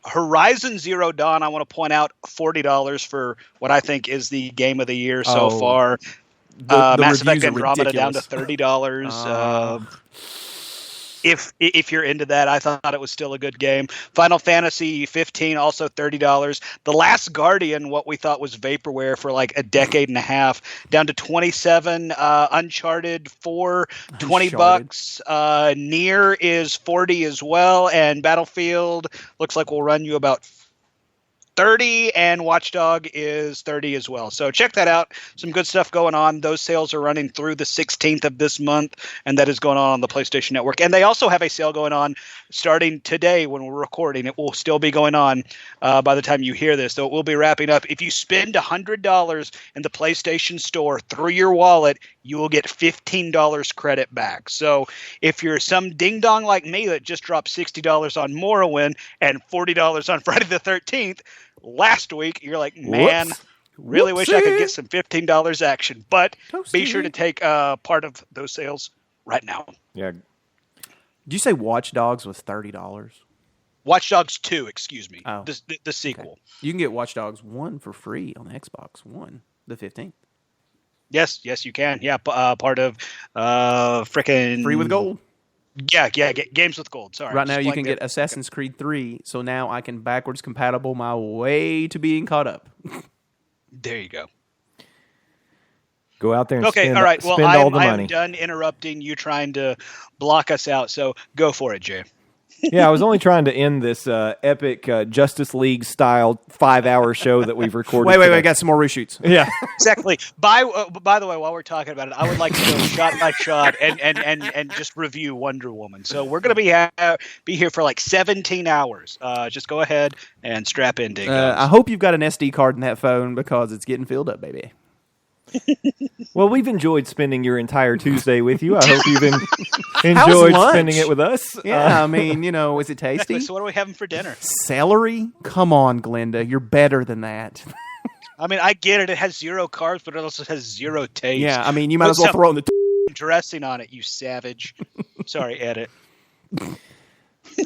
Horizon Zero Dawn, I want to point out, $40 for what I think is the game of the year so far. The Mass Effect reviews are Andromeda down to ridiculous. $30. If you're into that, I thought it was still a good game. Final Fantasy 15, also $30. The Last Guardian, what we thought was vaporware for a decade and a half, down to $27. Uncharted 4, $20. Nier is $40 as well, and Battlefield looks like we'll run you about $30, and Watchdog is $30 as well. So check that out. Some good stuff going on. Those sales are running through the 16th of this month, and that is going on the PlayStation Network. And they also have a sale going on starting today when we're recording. It will still be going on by the time you hear this, though it will be wrapping up. If you spend $100 in the PlayStation Store through your wallet, you will get $15 credit back. So if you're some ding-dong like me that just dropped $60 on Morrowind and $40 on Friday the 13th, last week, you're like, man, really wish I could get some $15 action. But be sure to take part of those sales right now. Yeah. Did you say Watch Dogs was $30? Watch Dogs 2, excuse me. Oh. The sequel. Okay. You can get Watch Dogs 1 for free on Xbox One, the 15th. Yes, you can. Yeah, part of frickin' Free with gold. Yeah, games with gold. Sorry. Right now you can get Assassin's Creed 3, so now I can backwards compatible my way to being caught up. There you go. Go out there and Okay, spend, all right. Well, spend all the I money. am done interrupting you trying to block us out, so go for it, Jay. Yeah, I was only trying to end this epic Justice League style 5-hour show that we've recorded. Wait, got some more reshoots. Yeah, Exactly. By the way, while we're talking about it, I would like to go shot by shot and just review Wonder Woman. So we're going to be here for like 17 hours. Just go ahead and strap in, Dingo. I hope you've got an SD card in that phone because it's getting filled up, baby. Well, we've enjoyed spending your entire Tuesday with you. I hope you've enjoyed spending it with us. Yeah, I mean, is it tasty? So what are we having for dinner? Celery? Come on, Glenda. You're better than that. I mean, I get it. It has 0 carbs, but it also has 0 taste. Yeah, I mean, you might as well throw in the dressing on it, you savage. Sorry, edit.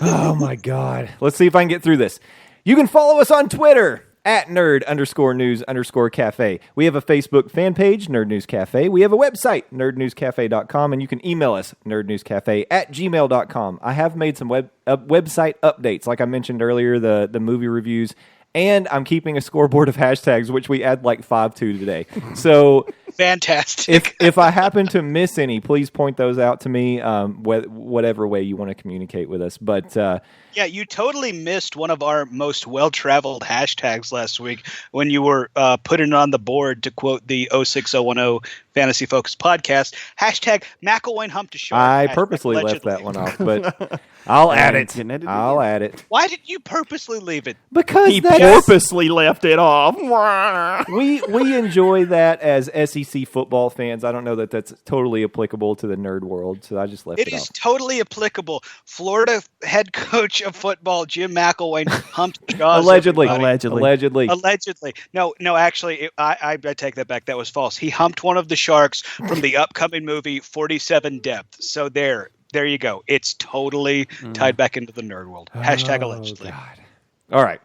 Oh, my God. Let's see if I can get through this. You can follow us on Twitter at nerd_news_cafe. We have a Facebook fan page, Nerd News Cafe. We have a website, nerdnewscafe.com, and you can email us, nerdnewscafe@gmail.com. I have made some website updates, like I mentioned earlier, the movie reviews, and I'm keeping a scoreboard of hashtags, which we add like 5 to today. So fantastic. If I happen to miss any, please point those out to me, whatever way you want to communicate with us. But yeah, you totally missed one of our most well-traveled hashtags last week when you were putting it on the board, to quote the 06010 Fantasy Focus podcast, hashtag McElwain humped a shark. I purposely left that one off, but I'll add it. I'll add it. Why did you purposely leave it? Because he purposely left it off. we enjoy that as SEC football fans. I don't know that that's totally applicable to the nerd world, so I just left it off. It is totally applicable. Florida head coach of football Jim McElwain humped jaws. Allegedly. No, actually, I take that back. That was false. He humped one of the sharks from the upcoming movie 47 Depth. So there you go. It's totally tied back into the nerd world. Hashtag allegedly. God. All right.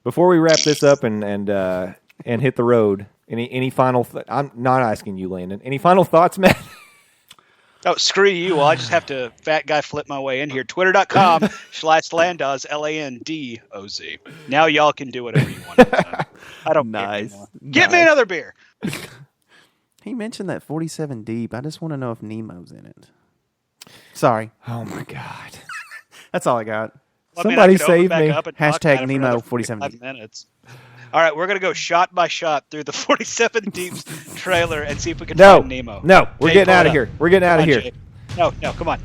Before we wrap this up and hit the road, any final? I'm not asking you, Landon. Any final thoughts, Matt? Oh, screw you. Well, I just have to fat guy flip my way in here. Twitter.com/Landoz, LANDOZ. Now y'all can do whatever you want. I don't care anymore. Get me another beer. He mentioned that 47 Deep. I just want to know if Nemo's in it. Sorry. Oh, my God. That's all I got. Well, Somebody save me. Hashtag Nemo 47 Deep. Minutes. All right, we're going to go shot by shot through the 47 Deeps trailer and see if we can No, find Nemo. no, we're getting out of here. We're getting out of here. Jay. No, come on.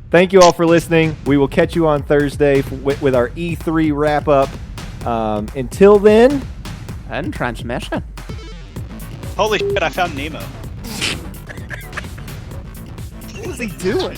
Thank you all for listening. We will catch you on Thursday with our E3 wrap-up. Until then... And transmission. Holy shit, I found Nemo. What was he doing?